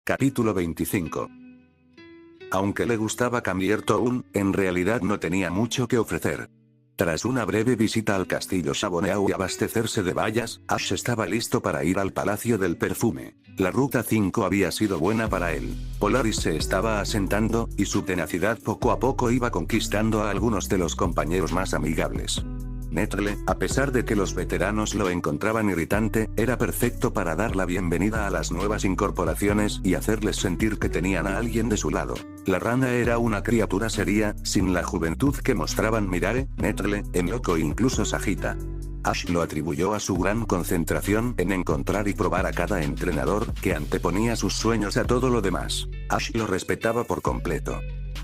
Capítulo 25. Aunque le gustaba Cambier Town, en realidad no tenía mucho que ofrecer. Tras una breve visita al castillo Chaboneau y abastecerse de bayas, Ash estaba listo para ir al Palacio del Perfume. La Ruta 5 había sido buena para él. Polaris se estaba asentando, y su tenacidad poco a poco iba conquistando a algunos de los compañeros más amigables. Nettle, a pesar de que los veteranos lo encontraban irritante, era perfecto para dar la bienvenida a las nuevas incorporaciones y hacerles sentir que tenían a alguien de su lado. La rana era una criatura seria, sin la juventud que mostraban Mirare, Nettle, Enloco e incluso Sajita. Ash lo atribuyó a su gran concentración en encontrar y probar a cada entrenador, que anteponía sus sueños a todo lo demás. Ash lo respetaba por completo.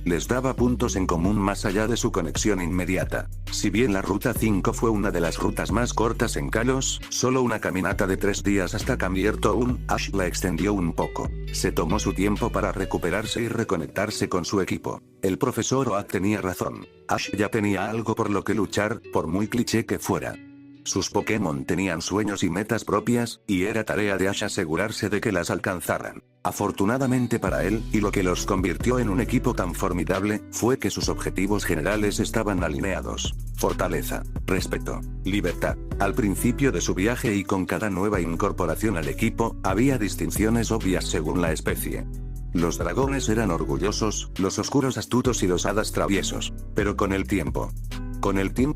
Les daba puntos en común más allá de su conexión inmediata. Si bien la Ruta 5 fue una de las rutas más cortas en Kalos, solo una caminata de 3 días hasta Cambier Town, Ash la extendió un poco. Se tomó su tiempo para recuperarse y reconectarse con su equipo. El profesor Oak tenía razón. Ash ya tenía algo por lo que luchar, por muy cliché que fuera. Sus Pokémon tenían sueños y metas propias, y era tarea de Ash asegurarse de que las alcanzaran. Afortunadamente para él, y lo que los convirtió en un equipo tan formidable, fue que sus objetivos generales estaban alineados. Fortaleza, respeto, libertad. Al principio de su viaje y con cada nueva incorporación al equipo, había distinciones obvias según la especie. Los dragones eran orgullosos, los oscuros astutos y los hadas traviesos. Pero con el tiempo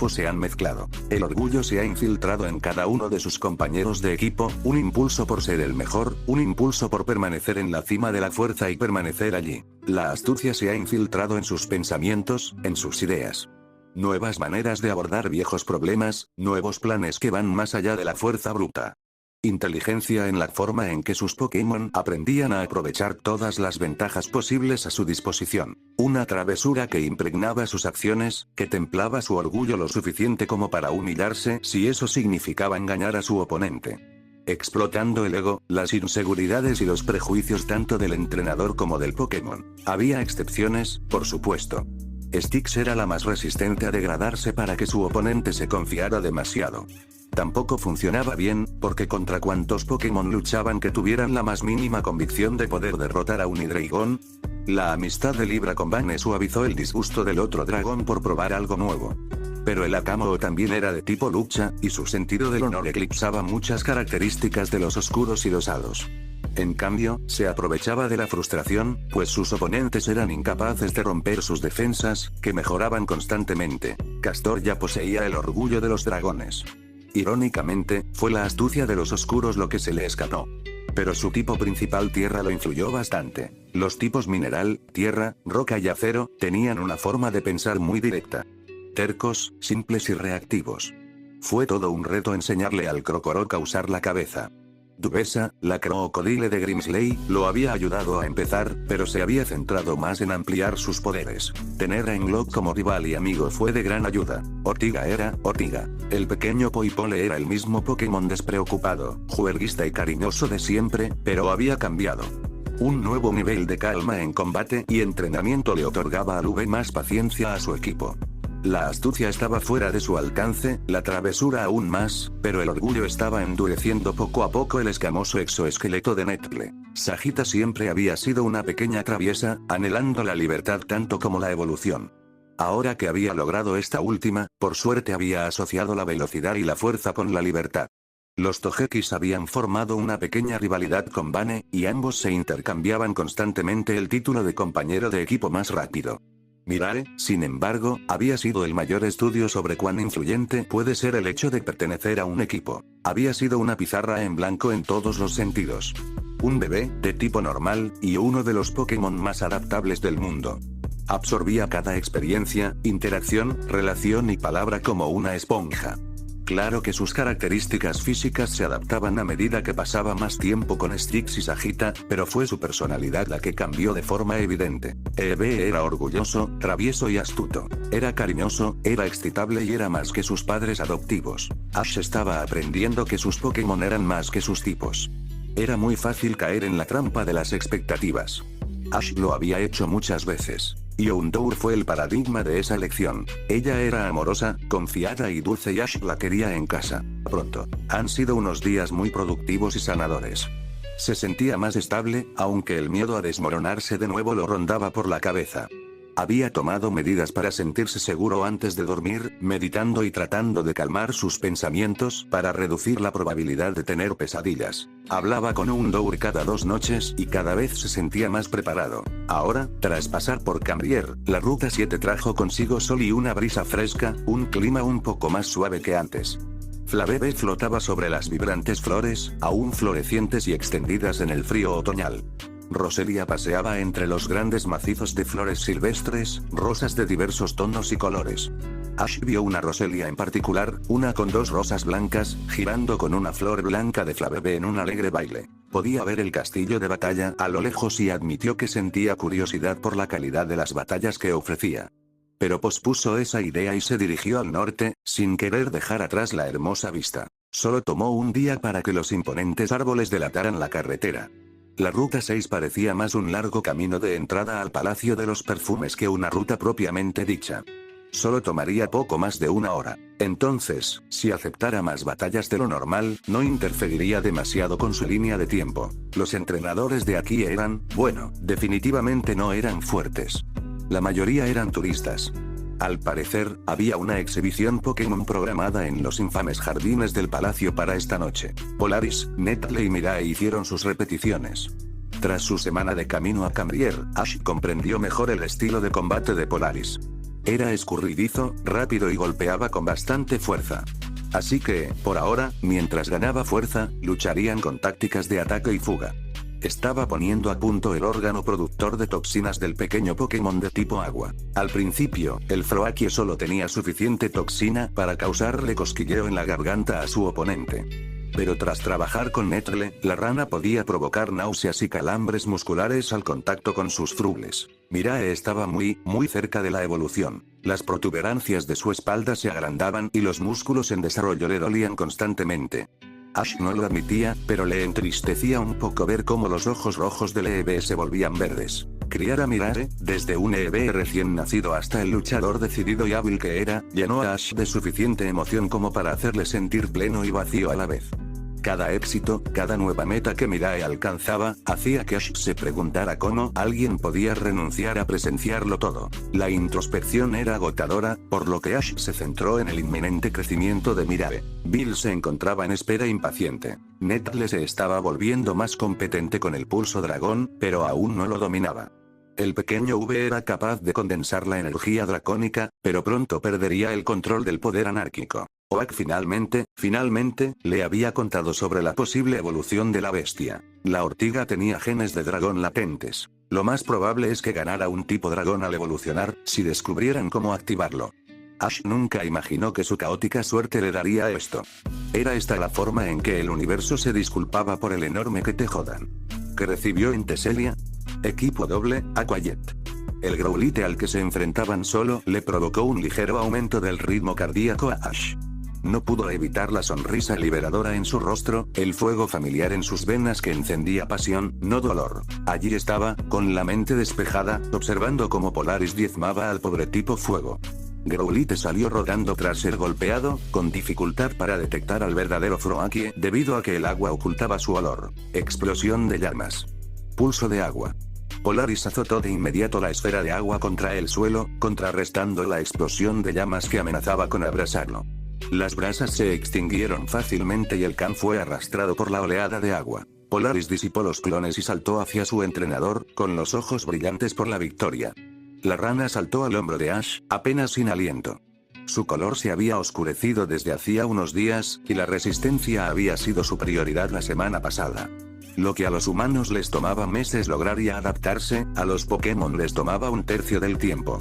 se han mezclado. El orgullo se ha infiltrado en cada uno de sus compañeros de equipo, un impulso por ser el mejor, un impulso por permanecer en la cima de la fuerza y permanecer allí. La astucia se ha infiltrado en sus pensamientos, en sus ideas. Nuevas maneras de abordar viejos problemas, nuevos planes que van más allá de la fuerza bruta. Inteligencia en la forma en que sus Pokémon aprendían a aprovechar todas las ventajas posibles a su disposición. Una travesura que impregnaba sus acciones, que templaba su orgullo lo suficiente como para humillarse si eso significaba engañar a su oponente. Explotando el ego, las inseguridades y los prejuicios tanto del entrenador como del Pokémon. Había excepciones, por supuesto. Styx era la más resistente a degradarse para que su oponente se confiara demasiado. Tampoco funcionaba bien, porque contra cuantos Pokémon luchaban que tuvieran la más mínima convicción de poder derrotar a un Hydreigon. La amistad de Libra con Bane suavizó el disgusto del otro dragón por probar algo nuevo. Pero el Akamo también era de tipo lucha, y su sentido del honor eclipsaba muchas características de los oscuros y los hados. En cambio, se aprovechaba de la frustración, pues sus oponentes eran incapaces de romper sus defensas, que mejoraban constantemente. Castor ya poseía el orgullo de los dragones. Irónicamente, fue la astucia de los oscuros lo que se le escapó. Pero su tipo principal tierra lo influyó bastante. Los tipos mineral, tierra, roca y acero, tenían una forma de pensar muy directa. Tercos, simples y reactivos. Fue todo un reto enseñarle al Crocorock a usar la cabeza. Dubesa, la crocodile de Grimsley, lo había ayudado a empezar, pero se había centrado más en ampliar sus poderes. Tener a Enlock como rival y amigo fue de gran ayuda. Ortiga era Ortiga. El pequeño Poipole era el mismo Pokémon despreocupado, juerguista y cariñoso de siempre, pero había cambiado. Un nuevo nivel de calma en combate y entrenamiento le otorgaba al V más paciencia a su equipo. La astucia estaba fuera de su alcance, la travesura aún más, pero el orgullo estaba endureciendo poco a poco el escamoso exoesqueleto de Nettle. Sajita siempre había sido una pequeña traviesa, anhelando la libertad tanto como la evolución. Ahora que había logrado esta última, por suerte había asociado la velocidad y la fuerza con la libertad. Los Togeki's habían formado una pequeña rivalidad con Bane, y ambos se intercambiaban constantemente el título de compañero de equipo más rápido. Mirare, sin embargo, había sido el mayor estudio sobre cuán influyente puede ser el hecho de pertenecer a un equipo. Había sido una pizarra en blanco en todos los sentidos. Un bebé, de tipo normal, y uno de los Pokémon más adaptables del mundo. Absorbía cada experiencia, interacción, relación y palabra como una esponja. Claro que sus características físicas se adaptaban a medida que pasaba más tiempo con Styx y Sajita, pero fue su personalidad la que cambió de forma evidente. Eve era orgulloso, travieso y astuto. Era cariñoso, era excitable y era más que sus padres adoptivos. Ash estaba aprendiendo que sus Pokémon eran más que sus tipos. Era muy fácil caer en la trampa de las expectativas. Ash lo había hecho muchas veces. Yondour fue el paradigma de esa lección. Ella era amorosa, confiada y dulce y Ash la quería en casa. Pronto. Han sido unos días muy productivos y sanadores. Se sentía más estable, aunque el miedo a desmoronarse de nuevo lo rondaba por la cabeza. Había tomado medidas para sentirse seguro antes de dormir, meditando y tratando de calmar sus pensamientos para reducir la probabilidad de tener pesadillas. Hablaba con un Dour cada 2 noches y cada vez se sentía más preparado. Ahora, tras pasar por Cambrier, la Ruta 7 trajo consigo sol y una brisa fresca, un clima un poco más suave que antes. Flavebe flotaba sobre las vibrantes flores, aún florecientes y extendidas en el frío otoñal. Roselia paseaba entre los grandes macizos de flores silvestres, rosas de diversos tonos y colores. Ash vio una Roselia en particular, una con 2 rosas blancas, girando con una flor blanca de Flavebe en un alegre baile. Podía ver el castillo de batalla a lo lejos y admitió que sentía curiosidad por la calidad de las batallas que ofrecía. Pero pospuso esa idea y se dirigió al norte, sin querer dejar atrás la hermosa vista. Solo tomó un día para que los imponentes árboles delataran la carretera. La Ruta 6 parecía más un largo camino de entrada al Palacio de los Perfumes que una ruta propiamente dicha. Solo tomaría poco más de 1 hora. Entonces, si aceptara más batallas de lo normal, no interferiría demasiado con su línea de tiempo. Los entrenadores de aquí eran, bueno, definitivamente no eran fuertes. La mayoría eran turistas. Al parecer, había una exhibición Pokémon programada en los infames jardines del palacio para esta noche. Polaris, Netle y Mirae hicieron sus repeticiones. Tras su semana de camino a Cambrier, Ash comprendió mejor el estilo de combate de Polaris. Era escurridizo, rápido y golpeaba con bastante fuerza. Así que, por ahora, mientras ganaba fuerza, lucharían con tácticas de ataque y fuga. Estaba poniendo a punto el órgano productor de toxinas del pequeño Pokémon de tipo agua. Al principio, el Froakie solo tenía suficiente toxina para causarle cosquilleo en la garganta a su oponente. Pero tras trabajar con Netle, la rana podía provocar náuseas y calambres musculares al contacto con sus frubles. Mirae estaba muy cerca de la evolución. Las protuberancias de su espalda se agrandaban y los músculos en desarrollo le dolían constantemente. Ash no lo admitía, pero le entristecía un poco ver cómo los ojos rojos del EV se volvían verdes. Criar a Mirae, desde un EV recién nacido hasta el luchador decidido y hábil que era, llenó a Ash de suficiente emoción como para hacerle sentir pleno y vacío a la vez. Cada éxito, cada nueva meta que Mirae alcanzaba, hacía que Ash se preguntara cómo alguien podía renunciar a presenciarlo todo. La introspección era agotadora, por lo que Ash se centró en el inminente crecimiento de Mirae. Bill se encontraba en espera impaciente. Netle se estaba volviendo más competente con el pulso dragón, pero aún no lo dominaba. El pequeño V era capaz de condensar la energía dracónica, pero pronto perdería el control del poder anárquico. Oak finalmente, le había contado sobre la posible evolución de la bestia. La ortiga tenía genes de dragón latentes. Lo más probable es que ganara un tipo dragón al evolucionar, si descubrieran cómo activarlo. Ash nunca imaginó que su caótica suerte le daría esto. ¿Era esta la forma en que el universo se disculpaba por el enorme que te jodan que recibió en Teselia? Equipo doble, Aquajet. El Growlithe al que se enfrentaban solo le provocó un ligero aumento del ritmo cardíaco a Ash. No pudo evitar la sonrisa liberadora en su rostro, el fuego familiar en sus venas que encendía pasión, no dolor. Allí estaba, con la mente despejada, observando cómo Polaris diezmaba al pobre tipo fuego. Growlithe salió rodando tras ser golpeado, con dificultad para detectar al verdadero Froakie, debido a que el agua ocultaba su olor. Explosión de llamas. Pulso de agua. Polaris azotó de inmediato la esfera de agua contra el suelo, contrarrestando la explosión de llamas que amenazaba con abrasarlo. Las brasas se extinguieron fácilmente y el can fue arrastrado por la oleada de agua. Polaris disipó los clones y saltó hacia su entrenador, con los ojos brillantes por la victoria. La rana saltó al hombro de Ash, apenas sin aliento. Su color se había oscurecido desde hacía unos días, y la resistencia había sido su prioridad la semana pasada. Lo que a los humanos les tomaba meses lograr y adaptarse, a los Pokémon les tomaba 1/3 del tiempo.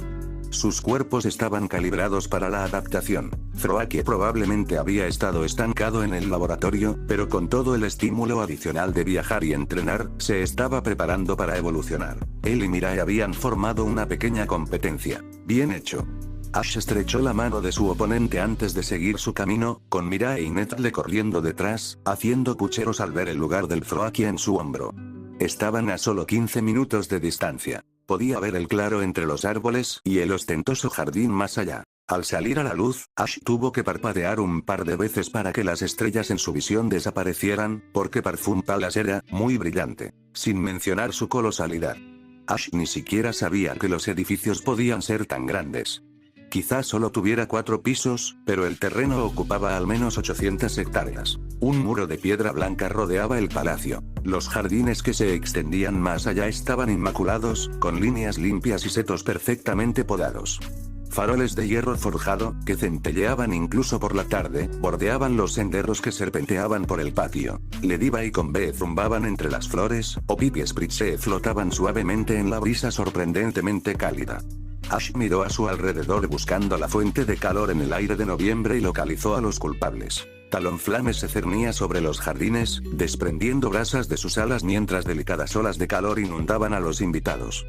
Sus cuerpos estaban calibrados para la adaptación. Froakie probablemente había estado estancado en el laboratorio, pero con todo el estímulo adicional de viajar y entrenar, se estaba preparando para evolucionar. Él y Mirae habían formado una pequeña competencia. Bien hecho. Ash estrechó la mano de su oponente antes de seguir su camino, con Mirae y Netle corriendo detrás, haciendo pucheros al ver el lugar del Froakie en su hombro. Estaban a solo 15 minutos de distancia. Podía ver el claro entre los árboles y el ostentoso jardín más allá. Al salir a la luz, Ash tuvo que parpadear un par de veces para que las estrellas en su visión desaparecieran, porque Parfum Palace era muy brillante, sin mencionar su colosalidad. Ash ni siquiera sabía que los edificios podían ser tan grandes. Quizás solo tuviera 4 pisos, pero el terreno ocupaba al menos 800 hectáreas. Un muro de piedra blanca rodeaba el palacio. Los jardines que se extendían más allá estaban inmaculados, con líneas limpias y setos perfectamente podados. Faroles de hierro forjado, que centelleaban incluso por la tarde, bordeaban los senderos que serpenteaban por el patio. Lediva y Combe zumbaban entre las flores, o Pippi Spritze flotaban suavemente en la brisa sorprendentemente cálida. Ash miró a su alrededor buscando la fuente de calor en el aire de noviembre y localizó a los culpables. Talonflame se cernía sobre los jardines, desprendiendo brasas de sus alas mientras delicadas olas de calor inundaban a los invitados.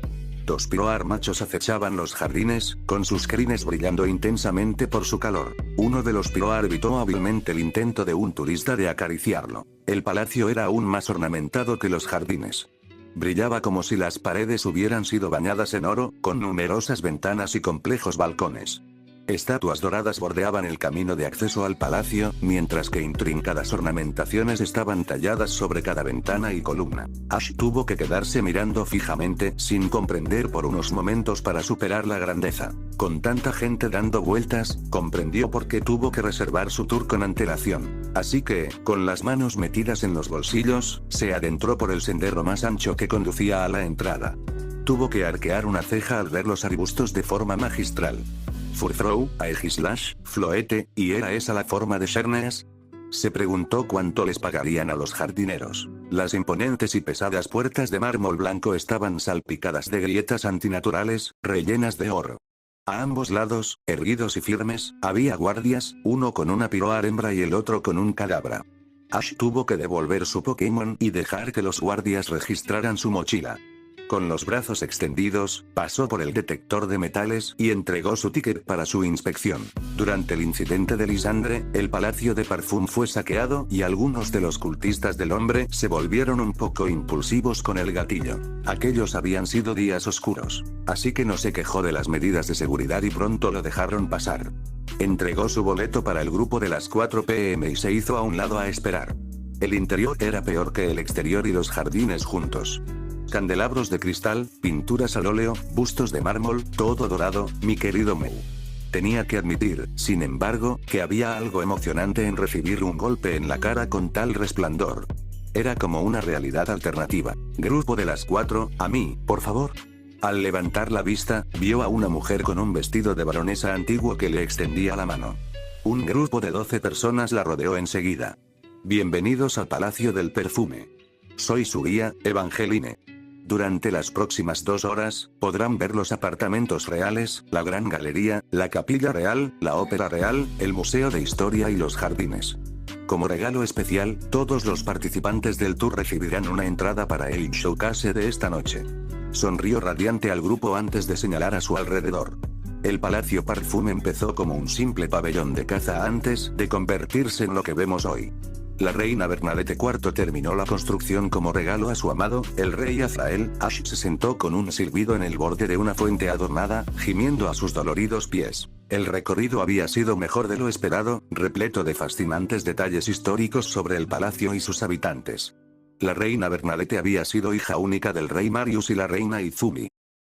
2 piroar machos acechaban los jardines, con sus crines brillando intensamente por su calor. Uno de los piroar evitó hábilmente el intento de un turista de acariciarlo. El palacio era aún más ornamentado que los jardines. Brillaba como si las paredes hubieran sido bañadas en oro, con numerosas ventanas y complejos balcones. Estatuas doradas bordeaban el camino de acceso al palacio, mientras que intrincadas ornamentaciones estaban talladas sobre cada ventana y columna. Ash tuvo que quedarse mirando fijamente, sin comprender por unos momentos para superar la grandeza. Con tanta gente dando vueltas, comprendió por qué tuvo que reservar su tour con antelación. Así que, con las manos metidas en los bolsillos, se adentró por el sendero más ancho que conducía a la entrada. Tuvo que arquear una ceja al ver los arbustos de forma magistral. Furthrow, Aegislash, Floete, ¿y era esa la forma de Sherneas? Se preguntó cuánto les pagarían a los jardineros. Las imponentes y pesadas puertas de mármol blanco estaban salpicadas de grietas antinaturales, rellenas de oro. A ambos lados, erguidos y firmes, había guardias, uno con una piroar hembra y el otro con un cadabra. Ash tuvo que devolver su Pokémon y dejar que los guardias registraran su mochila. Con los brazos extendidos, pasó por el detector de metales y entregó su ticket para su inspección. Durante el incidente de Lisandre, el palacio de Parfum fue saqueado y algunos de los cultistas del hombre se volvieron un poco impulsivos con el gatillo. Aquellos habían sido días oscuros, así que no se quejó de las medidas de seguridad y pronto lo dejaron pasar. Entregó su boleto para el grupo de las 4 p.m. y se hizo a un lado a esperar. El interior era peor que el exterior y los jardines juntos. Candelabros de cristal, pinturas al óleo, bustos de mármol, todo dorado, mi querido Mou. Tenía que admitir, sin embargo, que había algo emocionante en recibir un golpe en la cara con tal resplandor. Era como una realidad alternativa. Grupo de las 4, a mí, por favor. Al levantar la vista, vio a una mujer con un vestido de baronesa antiguo que le extendía la mano. Un grupo de 12 personas la rodeó enseguida. Bienvenidos al Palacio del Perfume. Soy su guía, Evangeline. Durante las próximas 2 horas, podrán ver los apartamentos reales, la gran galería, la capilla real, la ópera real, el museo de historia y los jardines. Como regalo especial, todos los participantes del tour recibirán una entrada para el showcase de esta noche. Sonrió radiante al grupo antes de señalar a su alrededor. El Palacio Parfum empezó como un simple pabellón de caza antes de convertirse en lo que vemos hoy. La reina Bernadette IV terminó la construcción como regalo a su amado, el rey Azrael. Ash se sentó con un silbido en el borde de una fuente adornada, gimiendo a sus doloridos pies. El recorrido había sido mejor de lo esperado, repleto de fascinantes detalles históricos sobre el palacio y sus habitantes. La reina Bernadette había sido hija única del rey Marius y la reina Izumi.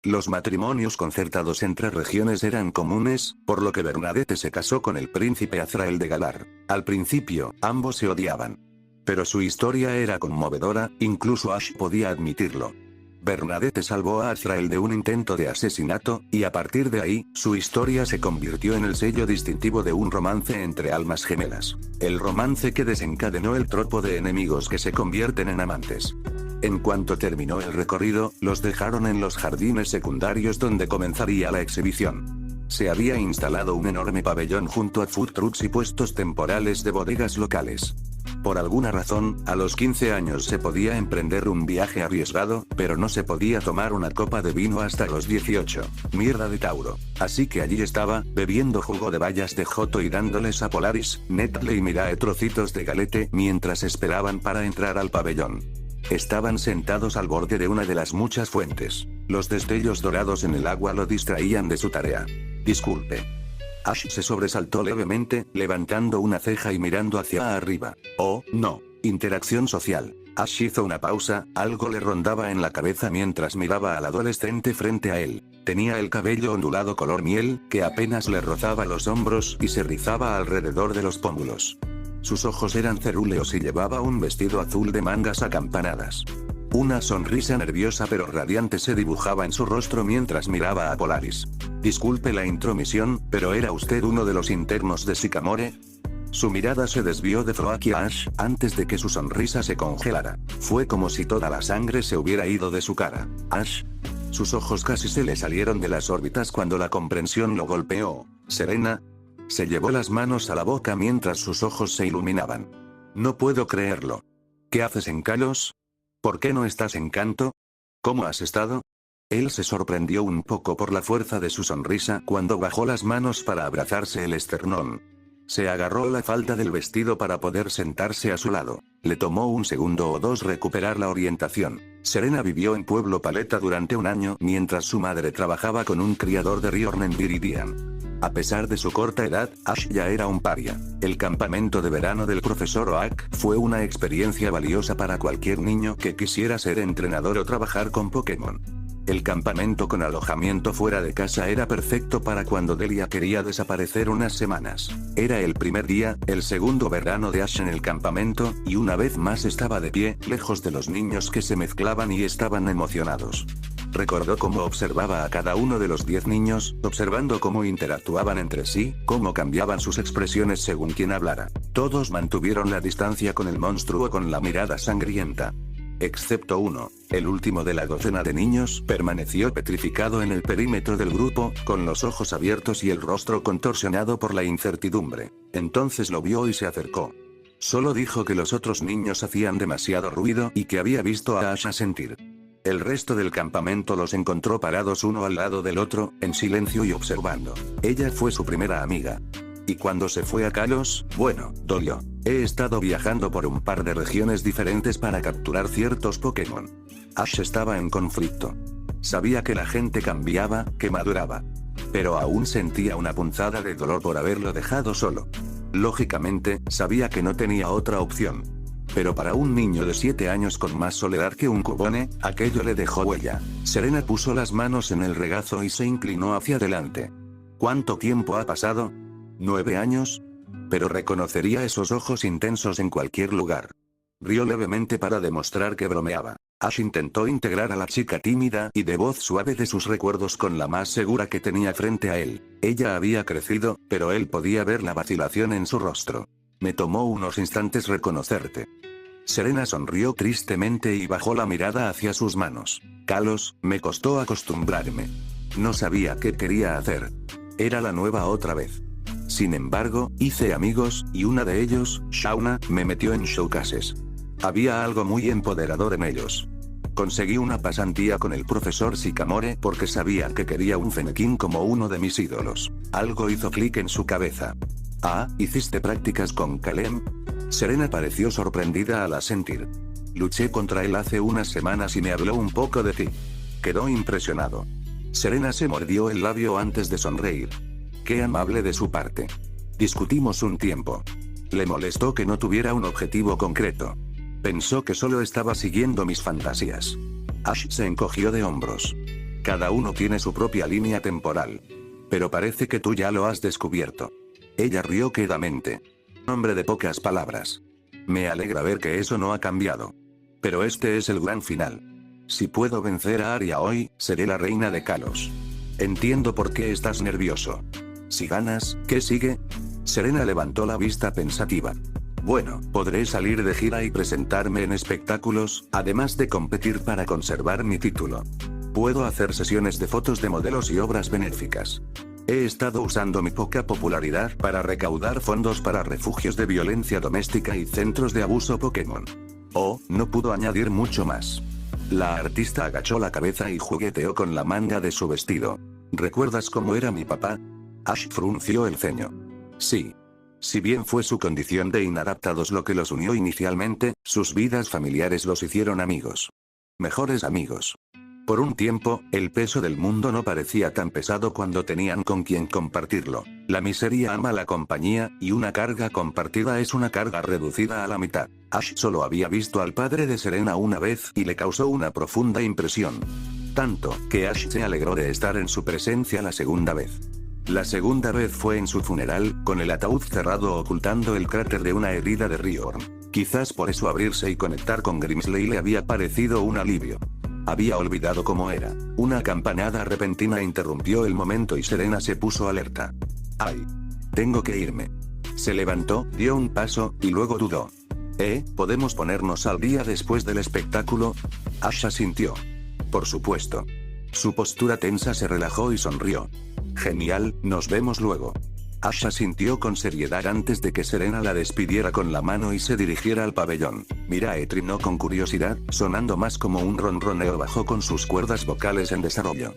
Los matrimonios concertados entre regiones eran comunes, por lo que Bernadette se casó con el príncipe Azrael de Galar. Al principio, ambos se odiaban. Pero su historia era conmovedora, incluso Ash podía admitirlo. Bernadette salvó a Azrael de un intento de asesinato, y a partir de ahí, su historia se convirtió en el sello distintivo de un romance entre almas gemelas. El romance que desencadenó el tropo de enemigos que se convierten en amantes. En cuanto terminó el recorrido, los dejaron en los jardines secundarios donde comenzaría la exhibición. Se había instalado un enorme pabellón junto a food trucks y puestos temporales de bodegas locales. Por alguna razón, a los 15 años se podía emprender un viaje arriesgado, pero no se podía tomar una copa de vino hasta los 18. Mierda de Tauro. Así que allí estaba, bebiendo jugo de bayas de joto y dándoles a Polaris, Netle y Mirae trocitos de galete mientras esperaban para entrar al pabellón. Estaban sentados al borde de una de las muchas fuentes. Los destellos dorados en el agua lo distraían de su tarea. Disculpe. Ash se sobresaltó levemente, levantando una ceja y mirando hacia arriba. Oh, no. Interacción social. Ash hizo una pausa, algo le rondaba en la cabeza mientras miraba al adolescente frente a él. Tenía el cabello ondulado color miel, que apenas le rozaba los hombros y se rizaba alrededor de los pómulos. Sus ojos eran cerúleos y llevaba un vestido azul de mangas acampanadas. Una sonrisa nerviosa pero radiante se dibujaba en su rostro mientras miraba a Polaris. Disculpe la intromisión, pero ¿era usted uno de los internos de Sycamore? Su mirada se desvió de Floaki a Ash, antes de que su sonrisa se congelara. Fue como si toda la sangre se hubiera ido de su cara. Ash. Sus ojos casi se le salieron de las órbitas cuando la comprensión lo golpeó. Serena. Se llevó las manos a la boca mientras sus ojos se iluminaban. No puedo creerlo. ¿Qué haces en Kalos? ¿Por qué no estás en Canto? ¿Cómo has estado? Él se sorprendió un poco por la fuerza de su sonrisa cuando bajó las manos para abrazarse el esternón. Se agarró la falda del vestido para poder sentarse a su lado. Le tomó un segundo o dos recuperar la orientación. Serena vivió en Pueblo Paleta durante un año mientras su madre trabajaba con un criador de Riorn en Viridian. A pesar de su corta edad, Ash ya era un paria. El campamento de verano del profesor Oak fue una experiencia valiosa para cualquier niño que quisiera ser entrenador o trabajar con Pokémon. El campamento con alojamiento fuera de casa era perfecto para cuando Delia quería desaparecer unas semanas. Era el primer día, el segundo verano de Ash en el campamento, y una vez más estaba de pie, lejos de los niños que se mezclaban y estaban emocionados. Recordó cómo observaba a cada uno de los 10 niños, observando cómo interactuaban entre sí, cómo cambiaban sus expresiones según quien hablara. Todos mantuvieron la distancia con el monstruo con la mirada sangrienta. Excepto uno, el último de la docena de niños, permaneció petrificado en el perímetro del grupo, con los ojos abiertos y el rostro contorsionado por la incertidumbre. Entonces lo vio y se acercó. Solo dijo que los otros niños hacían demasiado ruido y que había visto a Ash asentir. El resto del campamento los encontró parados uno al lado del otro, en silencio y observando. Ella fue su primera amiga. Y cuando se fue a Kalos, bueno, dolió. He estado viajando por un par de regiones diferentes para capturar ciertos Pokémon. Ash estaba en conflicto. Sabía que la gente cambiaba, que maduraba. Pero aún sentía una punzada de dolor por haberlo dejado solo. Lógicamente, sabía que no tenía otra opción. Pero para un niño de 7 años con más soledad que un cubone, aquello le dejó huella. Serena puso las manos en el regazo y se inclinó hacia adelante. ¿Cuánto tiempo ha pasado? ¿9 años? Pero reconocería esos ojos intensos en cualquier lugar. Rió levemente para demostrar que bromeaba. Ash intentó integrar a la chica tímida y de voz suave de sus recuerdos con la más segura que tenía frente a él. Ella había crecido, pero él podía ver la vacilación en su rostro. Me tomó unos instantes reconocerte. Serena sonrió tristemente y bajó la mirada hacia sus manos. Kalos, me costó acostumbrarme. No sabía qué quería hacer. Era la nueva otra vez. Sin embargo, hice amigos, y una de ellos, Shauna, me metió en showcases. Había algo muy empoderador en ellos. Conseguí una pasantía con el profesor Sycamore porque sabía que quería un Fennekin como uno de mis ídolos. Algo hizo clic en su cabeza. Ah, ¿hiciste prácticas con Kalem? Serena pareció sorprendida al asentir. Luché contra él hace unas semanas y me habló un poco de ti. Quedó impresionado. Serena se mordió el labio antes de sonreír. Qué amable de su parte. Discutimos un tiempo. Le molestó que no tuviera un objetivo concreto. Pensó que solo estaba siguiendo mis fantasías. Ash se encogió de hombros. Cada uno tiene su propia línea temporal. Pero parece que tú ya lo has descubierto. Ella rió quedamente. Hombre de pocas palabras. Me alegra ver que eso no ha cambiado. Pero este es el gran final. Si puedo vencer a Aria hoy, seré la reina de Kalos. Entiendo por qué estás nervioso. Si ganas, ¿qué sigue? Serena levantó la vista pensativa. Bueno, podré salir de gira y presentarme en espectáculos, además de competir para conservar mi título. Puedo hacer sesiones de fotos de modelos y obras benéficas. He estado usando mi poca popularidad para recaudar fondos para refugios de violencia doméstica y centros de abuso Pokémon. Oh, no pudo añadir mucho más. La artista agachó la cabeza y jugueteó con la manga de su vestido. ¿Recuerdas cómo era mi papá? Ash frunció el ceño. Sí. Si bien fue su condición de inadaptados lo que los unió inicialmente, sus vidas familiares los hicieron amigos. Mejores amigos. Por un tiempo, el peso del mundo no parecía tan pesado cuando tenían con quien compartirlo. La miseria ama la compañía, y una carga compartida es una carga reducida a la mitad. Ash solo había visto al padre de Serena una vez y le causó una profunda impresión. Tanto, que Ash se alegró de estar en su presencia la segunda vez. La segunda vez fue en su funeral, con el ataúd cerrado ocultando el cráter de una herida de Riorn. Quizás por eso abrirse y conectar con Grimsley le había parecido un alivio. Había olvidado cómo era. Una campanada repentina interrumpió el momento y Serena se puso alerta. ¡Ay! Tengo que irme. Se levantó, dio un paso, y luego dudó. ¿Podemos ponernos al día después del espectáculo? Ash asintió. Por supuesto. Su postura tensa se relajó y sonrió. Genial, nos vemos luego. Ash asintió con seriedad antes de que Serena la despidiera con la mano y se dirigiera al pabellón. Mirae trinó con curiosidad, sonando más como un ronroneo bajo con sus cuerdas vocales en desarrollo.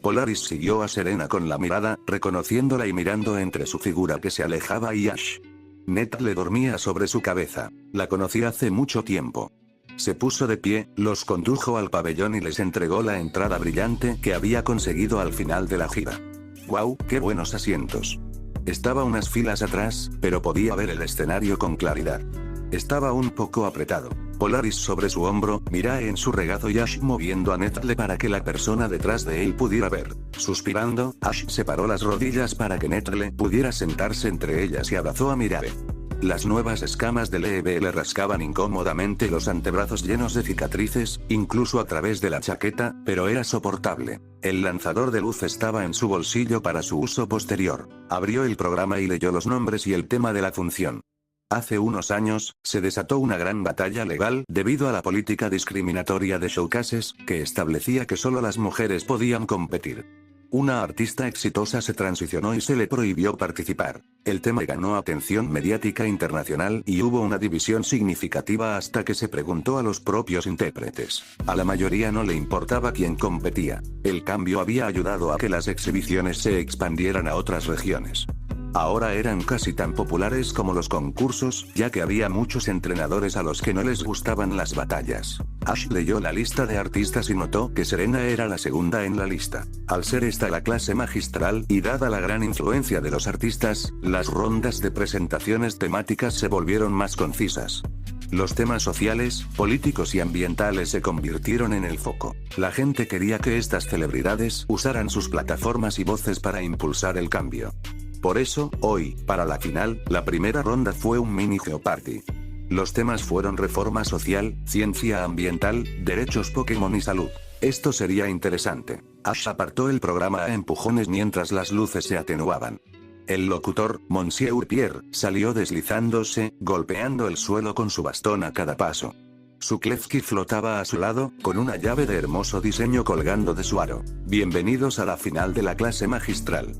Polaris siguió a Serena con la mirada, reconociéndola y mirando entre su figura que se alejaba y Ash. Nettle dormía sobre su cabeza. La conocí hace mucho tiempo. Se puso de pie, los condujo al pabellón y les entregó la entrada brillante que había conseguido al final de la gira. ¡Guau, qué buenos asientos! Estaba unas filas atrás, pero podía ver el escenario con claridad. Estaba un poco apretado. Polaris sobre su hombro, Mirae en su regazo y Ash moviendo a Nettle para que la persona detrás de él pudiera ver. Suspirando, Ash separó las rodillas para que Nettle pudiera sentarse entre ellas y abrazó a Mirae. Las nuevas escamas del EB le rascaban incómodamente los antebrazos llenos de cicatrices, incluso a través de la chaqueta, pero era soportable. El lanzador de luz estaba en su bolsillo para su uso posterior. Abrió el programa y leyó los nombres y el tema de la función. Hace unos años, se desató una gran batalla legal debido a la política discriminatoria de Showcases, que establecía que solo las mujeres podían competir. Una artista exitosa se transicionó y se le prohibió participar. El tema ganó atención mediática internacional y hubo una división significativa hasta que se preguntó a los propios intérpretes. A la mayoría no le importaba quién competía. El cambio había ayudado a que las exhibiciones se expandieran a otras regiones. Ahora eran casi tan populares como los concursos, ya que había muchos entrenadores a los que no les gustaban las batallas. Ash leyó la lista de artistas y notó que Serena era la segunda en la lista. Al ser esta la clase magistral, y dada la gran influencia de los artistas, las rondas de presentaciones temáticas se volvieron más concisas. Los temas sociales, políticos y ambientales se convirtieron en el foco. La gente quería que estas celebridades usaran sus plataformas y voces para impulsar el cambio. Por eso, hoy, para la final, la primera ronda fue un mini Geoparty. Los temas fueron reforma social, ciencia ambiental, derechos Pokémon y salud. Esto sería interesante. Ash apartó el programa a empujones mientras las luces se atenuaban. El locutor, Monsieur Pierre, salió deslizándose, golpeando el suelo con su bastón a cada paso. Su Klefki flotaba a su lado, con una llave de hermoso diseño colgando de su aro. Bienvenidos a la final de la clase magistral.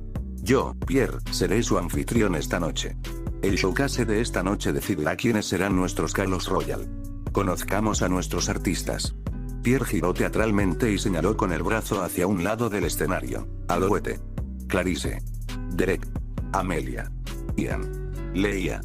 Yo, Pierre, seré su anfitrión esta noche. El showcase de esta noche decidirá quiénes serán nuestros Kalos Royal. Conozcamos a nuestros artistas. Pierre giró teatralmente y señaló con el brazo hacia un lado del escenario. Alouette. Clarice. Derek. Amelia. Ian. Leia.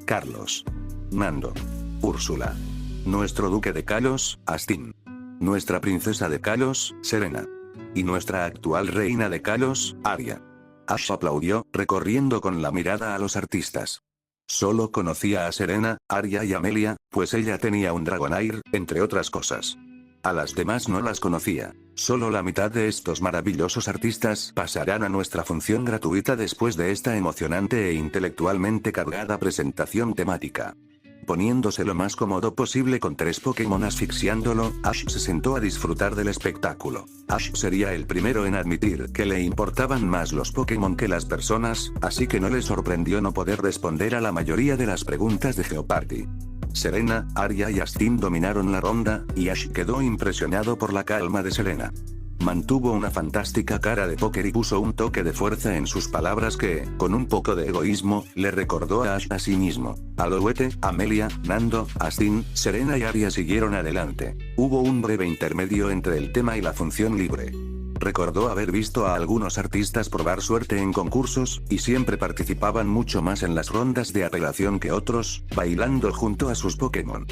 Carlos. Nando. Úrsula. Nuestro duque de Kalos, Astin. Nuestra princesa de Kalos, Serena. Y nuestra actual reina de Kalos, Arya. Ash aplaudió, recorriendo con la mirada a los artistas. Solo conocía a Serena, Arya y Amelia, pues ella tenía un Dragonair, entre otras cosas. A las demás no las conocía. Solo la mitad de estos maravillosos artistas pasarán a nuestra función gratuita después de esta emocionante e intelectualmente cargada presentación temática. Poniéndose lo más cómodo posible con 3 Pokémon asfixiándolo, Ash se sentó a disfrutar del espectáculo. Ash sería el primero en admitir que le importaban más los Pokémon que las personas, así que no le sorprendió no poder responder a la mayoría de las preguntas de Geoparty. Serena, Arya y Astin dominaron la ronda, y Ash quedó impresionado por la calma de Serena. Mantuvo una fantástica cara de póker y puso un toque de fuerza en sus palabras que, con un poco de egoísmo, le recordó a Ash a sí mismo. Alouette, Amelia, Nando, Astin, Serena y Arya siguieron adelante. Hubo un breve intermedio entre el tema y la función libre. Recordó haber visto a algunos artistas probar suerte en concursos, y siempre participaban mucho más en las rondas de apelación que otros, bailando junto a sus Pokémon.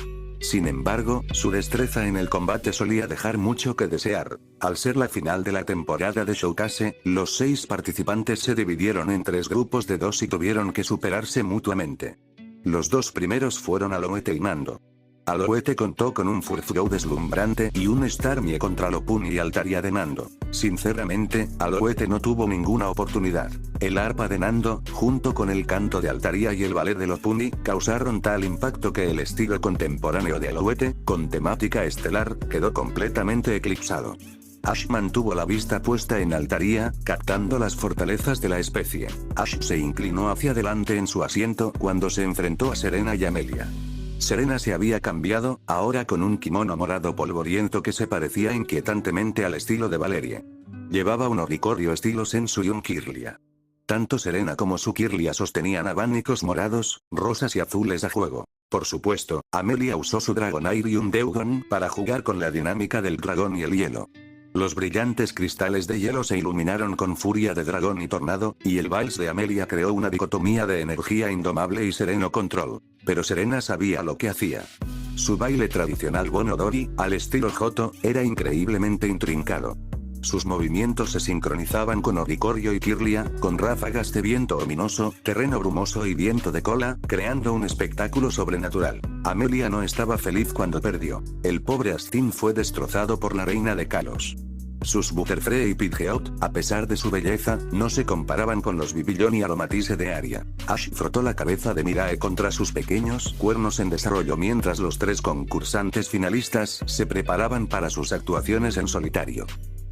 Sin embargo, su destreza en el combate solía dejar mucho que desear. Al ser la final de la temporada de Showcase, los 6 participantes se dividieron en 3 grupos de 2 y tuvieron que superarse mutuamente. Los 2 primeros fueron Alouette y Nando. Alouette contó con un Furthrow deslumbrante y un Starmie contra Lopun y Altaria de Nando. Sinceramente, Alouette no tuvo ninguna oportunidad. El arpa de Nando, junto con el canto de Altaria y el ballet de Lopuni, causaron tal impacto que el estilo contemporáneo de Alouette, con temática estelar, quedó completamente eclipsado. Ash mantuvo la vista puesta en Altaria, captando las fortalezas de la especie. Ash se inclinó hacia adelante en su asiento cuando se enfrentó a Serena y Amelia. Serena se había cambiado, ahora con un kimono morado polvoriento que se parecía inquietantemente al estilo de Valerie. Llevaba un oricorio estilo Sensu y un Kirlia. Tanto Serena como su Kirlia sostenían abanicos morados, rosas y azules a juego. Por supuesto, Amelia usó su Dragonair y un Dewgong para jugar con la dinámica del dragón y el hielo. Los brillantes cristales de hielo se iluminaron con furia de dragón y tornado, y el vals de Amelia creó una dicotomía de energía indomable y sereno control. Pero Serena sabía lo que hacía. Su baile tradicional Bonodori, al estilo Joto, era increíblemente intrincado. Sus movimientos se sincronizaban con oricorio y Kirlia, con ráfagas de viento ominoso, terreno brumoso y viento de cola, creando un espectáculo sobrenatural. Amelia no estaba feliz cuando perdió. El pobre Astin fue destrozado por la reina de Kalos. Sus Butterfree y Pidgeot, a pesar de su belleza, no se comparaban con los Bibillon y Aromatisse de Aria. Ash frotó la cabeza de Mirae contra sus pequeños cuernos en desarrollo mientras los 3 concursantes finalistas se preparaban para sus actuaciones en solitario.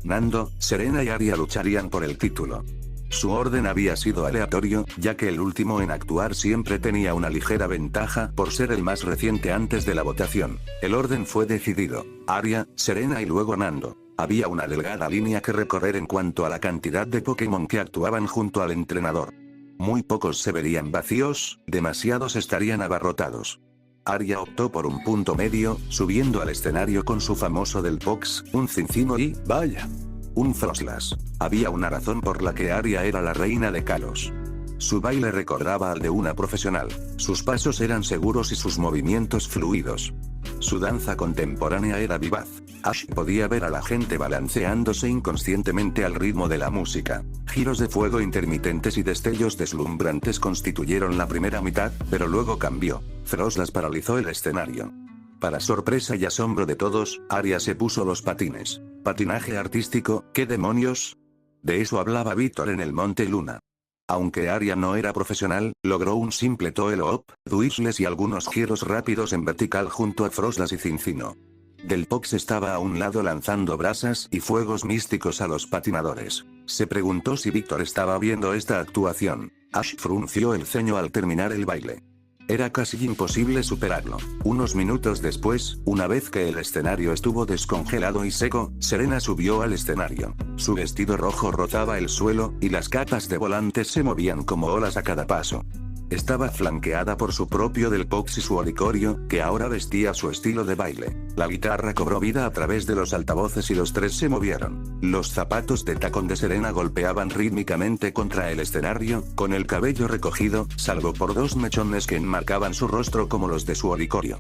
Nando, Serena y Aria lucharían por el título. Su orden había sido aleatorio, ya que el último en actuar siempre tenía una ligera ventaja por ser el más reciente antes de la votación. El orden fue decidido: Aria, Serena y luego Nando. Había una delgada línea que recorrer en cuanto a la cantidad de Pokémon que actuaban junto al entrenador. Muy pocos se verían vacíos, demasiados estarían abarrotados. Aria optó por un punto medio, subiendo al escenario con su famoso Delpox, un Cincino y, vaya, un Froslas. Había una razón por la que Aria era la reina de Kalos. Su baile recordaba al de una profesional. Sus pasos eran seguros y sus movimientos fluidos. Su danza contemporánea era vivaz. Ash podía ver a la gente balanceándose inconscientemente al ritmo de la música. Giros de fuego intermitentes y destellos deslumbrantes constituyeron la primera mitad, pero luego cambió. Froslas paralizó el escenario. Para sorpresa y asombro de todos, Aria se puso los patines. ¿Patinaje artístico? ¿Qué demonios? De eso hablaba Víctor en el Monte Luna. Aunque Aria no era profesional, logró un simple toe-up, twistless y algunos giros rápidos en vertical junto a Froslas y Cincino. Delpox estaba a un lado lanzando brasas y fuegos místicos a los patinadores. Se preguntó si Víctor estaba viendo esta actuación. Ash frunció el ceño al terminar el baile. Era casi imposible superarlo. Unos minutos después, una vez que el escenario estuvo descongelado y seco, Serena subió al escenario. Su vestido rojo rozaba el suelo, y las capas de volantes se movían como olas a cada paso. Estaba flanqueada por su propio Delpox y su oricorio, que ahora vestía su estilo de baile. La guitarra cobró vida a través de los altavoces y los 3 se movieron. Los zapatos de tacón de Serena golpeaban rítmicamente contra el escenario, con el cabello recogido, salvo por 2 mechones que enmarcaban su rostro como los de su oricorio.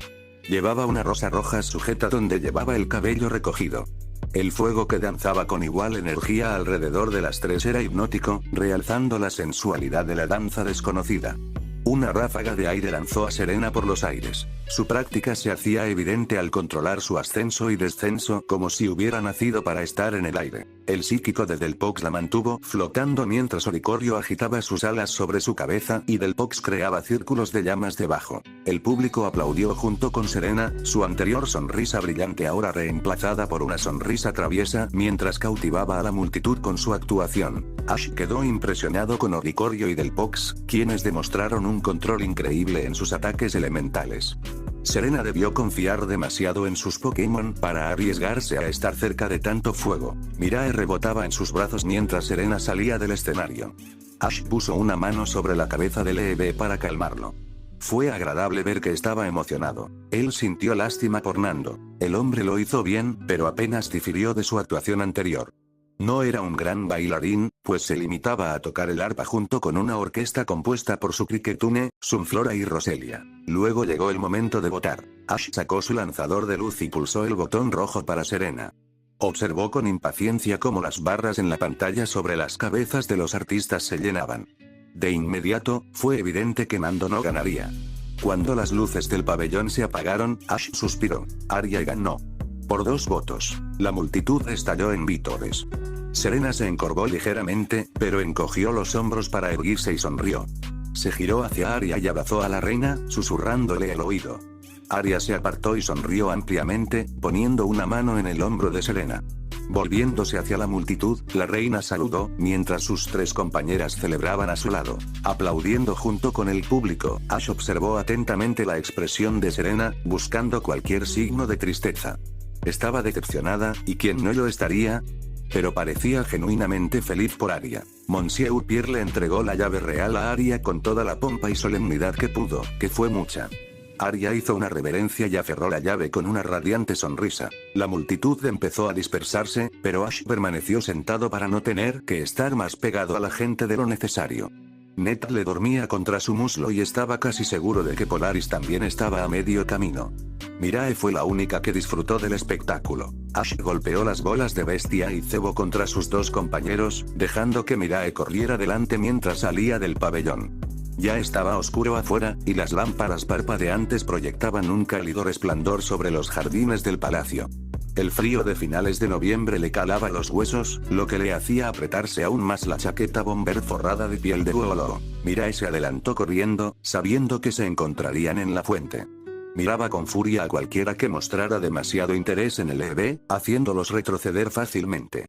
Llevaba una rosa roja sujeta donde llevaba el cabello recogido. El fuego que danzaba con igual energía alrededor de las 3 era hipnótico, realzando la sensualidad de la danza desconocida. Una ráfaga de aire lanzó a Serena por los aires. Su práctica se hacía evidente al controlar su ascenso y descenso como si hubiera nacido para estar en el aire. El psíquico de Delpox la mantuvo flotando mientras Oricorio agitaba sus alas sobre su cabeza y Delpox creaba círculos de llamas debajo. El público aplaudió junto con Serena, su anterior sonrisa brillante ahora reemplazada por una sonrisa traviesa mientras cautivaba a la multitud con su actuación. Ash quedó impresionado con Oricorio y Delpox, quienes demostraron un control increíble en sus ataques elementales. Serena debió confiar demasiado en sus Pokémon para arriesgarse a estar cerca de tanto fuego. Mirae rebotaba en sus brazos mientras Serena salía del escenario. Ash puso una mano sobre la cabeza de Leeve para calmarlo. Fue agradable ver que estaba emocionado. Él sintió lástima por Nando. El hombre lo hizo bien, pero apenas difirió de su actuación anterior. No era un gran bailarín, pues se limitaba a tocar el arpa junto con una orquesta compuesta por su Cricketune, Sunflora y Roselia. Luego llegó el momento de votar. Ash sacó su lanzador de luz y pulsó el botón rojo para Serena. Observó con impaciencia cómo las barras en la pantalla sobre las cabezas de los artistas se llenaban. De inmediato, fue evidente que Nando no ganaría. Cuando las luces del pabellón se apagaron, Ash suspiró. Arya ganó. Por 2 votos. La multitud estalló en vítores. Serena se encorvó ligeramente, pero encogió los hombros para erguirse y sonrió. Se giró hacia Arya y abrazó a la reina, susurrándole al oído. Arya se apartó y sonrió ampliamente, poniendo una mano en el hombro de Serena. Volviéndose hacia la multitud, la reina saludó, mientras sus 3 compañeras celebraban a su lado. Aplaudiendo junto con el público, Ash observó atentamente la expresión de Serena, buscando cualquier signo de tristeza. Estaba decepcionada, ¿y quién no lo estaría? Pero parecía genuinamente feliz por Arya. Monsieur Pierre le entregó la llave real a Arya con toda la pompa y solemnidad que pudo, que fue mucha. Arya hizo una reverencia y aferró la llave con una radiante sonrisa. La multitud empezó a dispersarse, pero Ash permaneció sentado para no tener que estar más pegado a la gente de lo necesario. Ned le dormía contra su muslo y estaba casi seguro de que Polaris también estaba a medio camino. Mirae fue la única que disfrutó del espectáculo. Ash golpeó las bolas de bestia y cebo contra sus 2 compañeros, dejando que Mirae corriera delante mientras salía del pabellón. Ya estaba oscuro afuera, y las lámparas parpadeantes proyectaban un cálido resplandor sobre los jardines del palacio. El frío de finales de noviembre le calaba los huesos, lo que le hacía apretarse aún más la chaqueta bomber forrada de piel de búholo. Mirae se adelantó corriendo, sabiendo que se encontrarían en la fuente. Miraba con furia a cualquiera que mostrara demasiado interés en el EB, haciéndolos retroceder fácilmente.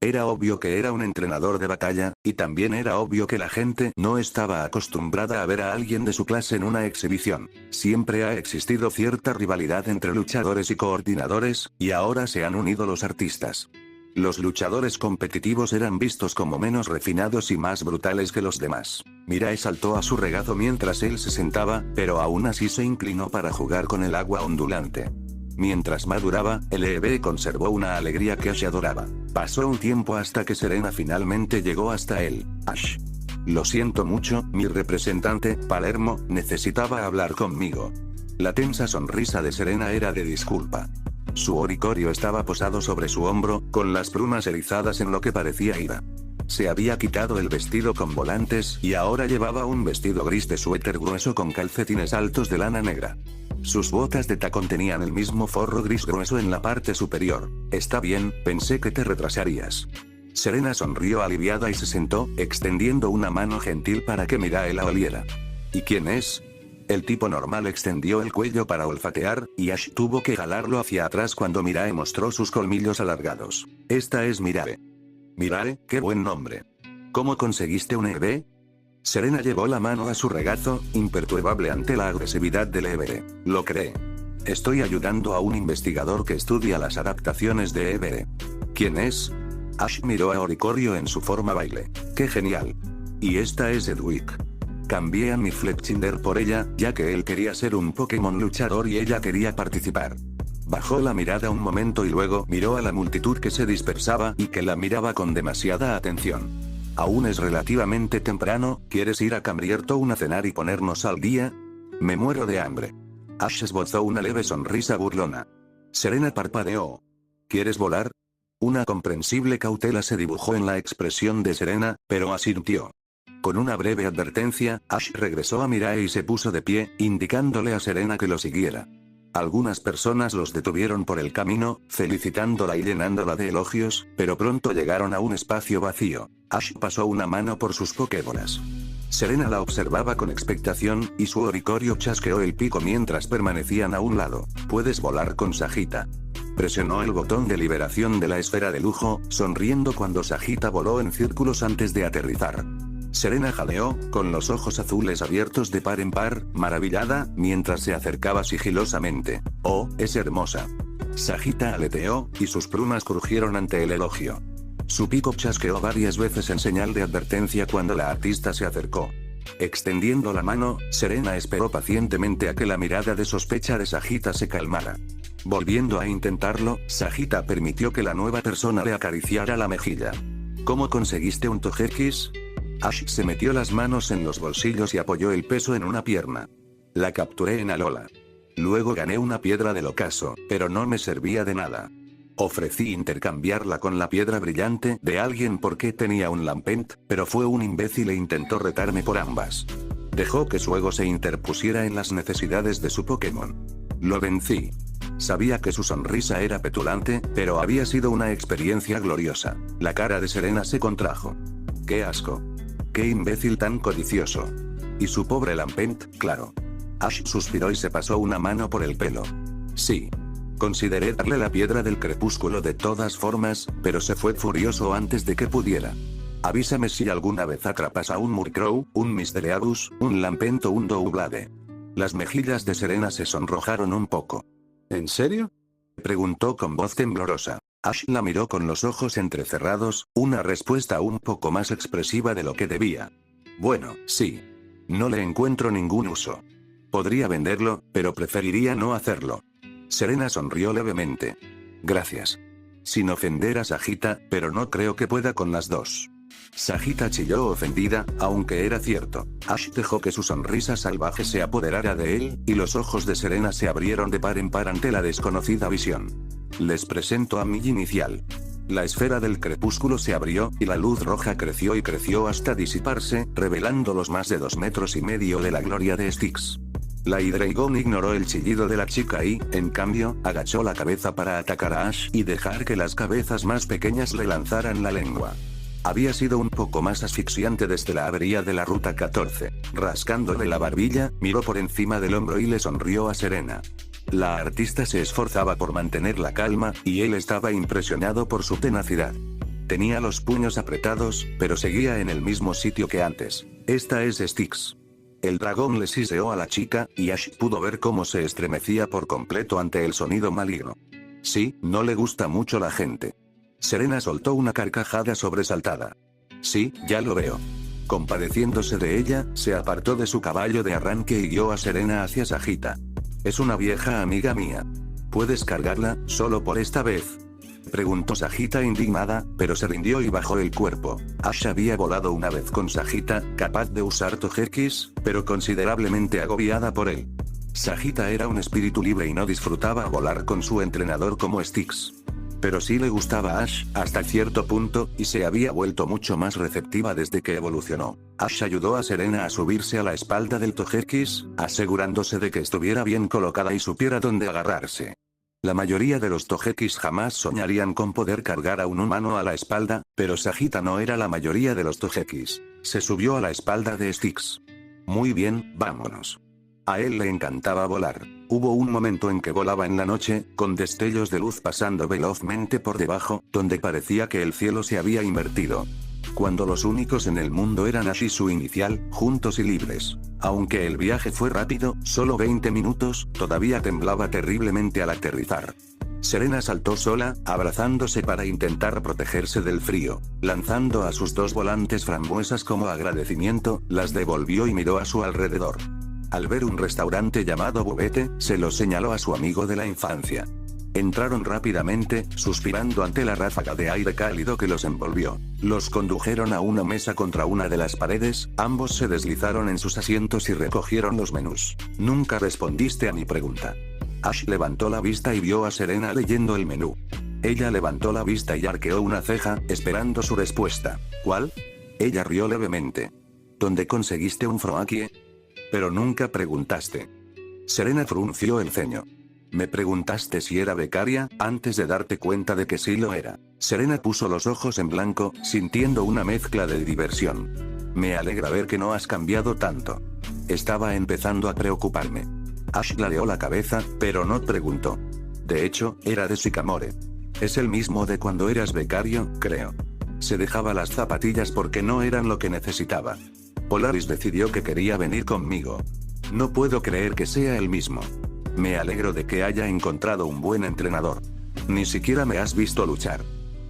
Era obvio que era un entrenador de batalla, y también era obvio que la gente no estaba acostumbrada a ver a alguien de su clase en una exhibición. Siempre ha existido cierta rivalidad entre luchadores y coordinadores, y ahora se han unido los artistas. Los luchadores competitivos eran vistos como menos refinados y más brutales que los demás. Mirae saltó a su regazo mientras él se sentaba, pero aún así se inclinó para jugar con el agua ondulante. Mientras maduraba, el EB conservó una alegría que Ash adoraba. Pasó un tiempo hasta que Serena finalmente llegó hasta él. Ash. Lo siento mucho, mi representante, Palermo, necesitaba hablar conmigo. La tensa sonrisa de Serena era de disculpa. Su oricorio estaba posado sobre su hombro, con las plumas erizadas en lo que parecía ira. Se había quitado el vestido con volantes y ahora llevaba un vestido gris de suéter grueso con calcetines altos de lana negra. Sus botas de tacón tenían el mismo forro gris grueso en la parte superior. Está bien, pensé que te retrasarías. Serena sonrió aliviada y se sentó, extendiendo una mano gentil para que Mirae la oliera. ¿Y quién es? El tipo normal extendió el cuello para olfatear, y Ash tuvo que jalarlo hacia atrás cuando Mirae mostró sus colmillos alargados. Esta es Mirae. Mirae, qué buen nombre. ¿Cómo conseguiste un EB? Serena llevó la mano a su regazo, imperturbable ante la agresividad del EB. Lo cree. Estoy ayudando a un investigador que estudia las adaptaciones de EB. ¿Quién es? Ash miró a Oricorio en su forma baile. ¡Qué genial! Y esta es Edwig. Cambié a mi Fletchinder por ella, ya que él quería ser un Pokémon luchador y ella quería participar. Bajó la mirada un momento y luego miró a la multitud que se dispersaba y que la miraba con demasiada atención. Aún es relativamente temprano, ¿quieres ir a Cambriertown a cenar y ponernos al día? Me muero de hambre. Ash esbozó una leve sonrisa burlona. Serena parpadeó. ¿Quieres volar? Una comprensible cautela se dibujó en la expresión de Serena, pero asintió. Con una breve advertencia, Ash regresó a Mirae y se puso de pie, indicándole a Serena que lo siguiera. Algunas personas los detuvieron por el camino, felicitándola y llenándola de elogios, pero pronto llegaron a un espacio vacío. Ash pasó una mano por sus pokébolas. Serena la observaba con expectación, y su oricorio chasqueó el pico mientras permanecían a un lado. Puedes volar con Sagita. Presionó el botón de liberación de la esfera de lujo, sonriendo cuando Sagita voló en círculos antes de aterrizar. Serena jadeó, con los ojos azules abiertos de par en par, maravillada, mientras se acercaba sigilosamente. Oh, es hermosa. Sagita aleteó, y sus plumas crujieron ante el elogio. Su pico chasqueó varias veces en señal de advertencia cuando la artista se acercó. Extendiendo la mano, Serena esperó pacientemente a que la mirada de sospecha de Sagita se calmara. Volviendo a intentarlo, Sagita permitió que la nueva persona le acariciara la mejilla. ¿Cómo conseguiste un Togekiss? Ash se metió las manos en los bolsillos y apoyó el peso en una pierna. La capturé en Alola. Luego gané una piedra del ocaso, pero no me servía de nada. Ofrecí intercambiarla con la piedra brillante de alguien porque tenía un Lampent, pero fue un imbécil e intentó retarme por ambas. Dejó que su ego se interpusiera en las necesidades de su Pokémon. Lo vencí. Sabía que su sonrisa era petulante, pero había sido una experiencia gloriosa. La cara de Serena se contrajo. ¡Qué asco! ¡Qué imbécil tan codicioso! Y su pobre Lampent, claro. Ash suspiró y se pasó una mano por el pelo. Sí. Consideré darle la piedra del crepúsculo de todas formas, pero se fue furioso antes de que pudiera. Avísame si alguna vez atrapas a un Murkrow, un Misdreavus, un Lampent o un Doublade. Las mejillas de Serena se sonrojaron un poco. ¿En serio? Preguntó con voz temblorosa. Ash la miró con los ojos entrecerrados, una respuesta un poco más expresiva de lo que debía. Bueno, sí. No le encuentro ningún uso. Podría venderlo, pero preferiría no hacerlo. Serena sonrió levemente. Gracias. Sin ofender a Sagita, pero no creo que pueda con las dos. Sagita chilló ofendida, aunque era cierto. Ash dejó que su sonrisa salvaje se apoderara de él, y los ojos de Serena se abrieron de par en par ante la desconocida visión. Les presento a mi inicial. La esfera del crepúsculo se abrió, y la luz roja creció y creció hasta disiparse, revelando los más de 2,5 metros de la gloria de Styx. La Hydreigon ignoró el chillido de la chica y, en cambio, agachó la cabeza para atacar a Ash y dejar que las cabezas más pequeñas le lanzaran la lengua. Había sido un poco más asfixiante desde la avería de la Ruta 14. Rascándole la barbilla, miró por encima del hombro y le sonrió a Serena. La artista se esforzaba por mantener la calma, y él estaba impresionado por su tenacidad. Tenía los puños apretados, pero seguía en el mismo sitio que antes. Esta es Styx. El dragón le siseó a la chica, y Ash pudo ver cómo se estremecía por completo ante el sonido maligno. Sí, no le gusta mucho la gente. Serena soltó una carcajada sobresaltada. Sí, ya lo veo. Compadeciéndose de ella, se apartó de su caballo de arranque y guió a Serena hacia Sagita. Es una vieja amiga mía. ¿Puedes cargarla, solo por esta vez? Preguntó Sagita indignada, pero se rindió y bajó el cuerpo. Ash había volado una vez con Sagita, capaz de usar Togekiss, pero considerablemente agobiada por él. Sagita era un espíritu libre y no disfrutaba volar con su entrenador como Styx. Pero sí le gustaba a Ash, hasta cierto punto, y se había vuelto mucho más receptiva desde que evolucionó. Ash ayudó a Serena a subirse a la espalda del Togekiss, asegurándose de que estuviera bien colocada y supiera dónde agarrarse. La mayoría de los Togekiss jamás soñarían con poder cargar a un humano a la espalda, pero Sagita no era la mayoría de los Togekiss. Se subió a la espalda de Styx. Muy bien, vámonos. A él le encantaba volar. Hubo un momento en que volaba en la noche, con destellos de luz pasando velozmente por debajo, donde parecía que el cielo se había invertido. Cuando los únicos en el mundo eran Ash y su inicial, juntos y libres. Aunque el viaje fue rápido, solo 20 minutos, todavía temblaba terriblemente al aterrizar. Serena saltó sola, abrazándose para intentar protegerse del frío. Lanzando a sus dos volantes frambuesas como agradecimiento, las devolvió y miró a su alrededor. Al ver un restaurante llamado Bubete, se lo señaló a su amigo de la infancia. Entraron rápidamente, suspirando ante la ráfaga de aire cálido que los envolvió. Los condujeron a una mesa contra una de las paredes, ambos se deslizaron en sus asientos y recogieron los menús. Nunca respondiste a mi pregunta. Ash levantó la vista y vio a Serena leyendo el menú. Ella levantó la vista y arqueó una ceja, esperando su respuesta. ¿Cuál? Ella rió levemente. ¿Dónde conseguiste un Froakie? Pero nunca preguntaste. Serena frunció el ceño. Me preguntaste si era becaria, antes de darte cuenta de que sí lo era. Serena puso los ojos en blanco, sintiendo una mezcla de diversión. Me alegra ver que no has cambiado tanto. Estaba empezando a preocuparme. Ash ladeó la cabeza, pero no preguntó. De hecho, era de Sycamore. Es el mismo de cuando eras becario, creo. Se dejaba las zapatillas porque no eran lo que necesitaba. Polaris decidió que quería venir conmigo. No puedo creer que sea el mismo. Me alegro de que haya encontrado un buen entrenador. Ni siquiera me has visto luchar.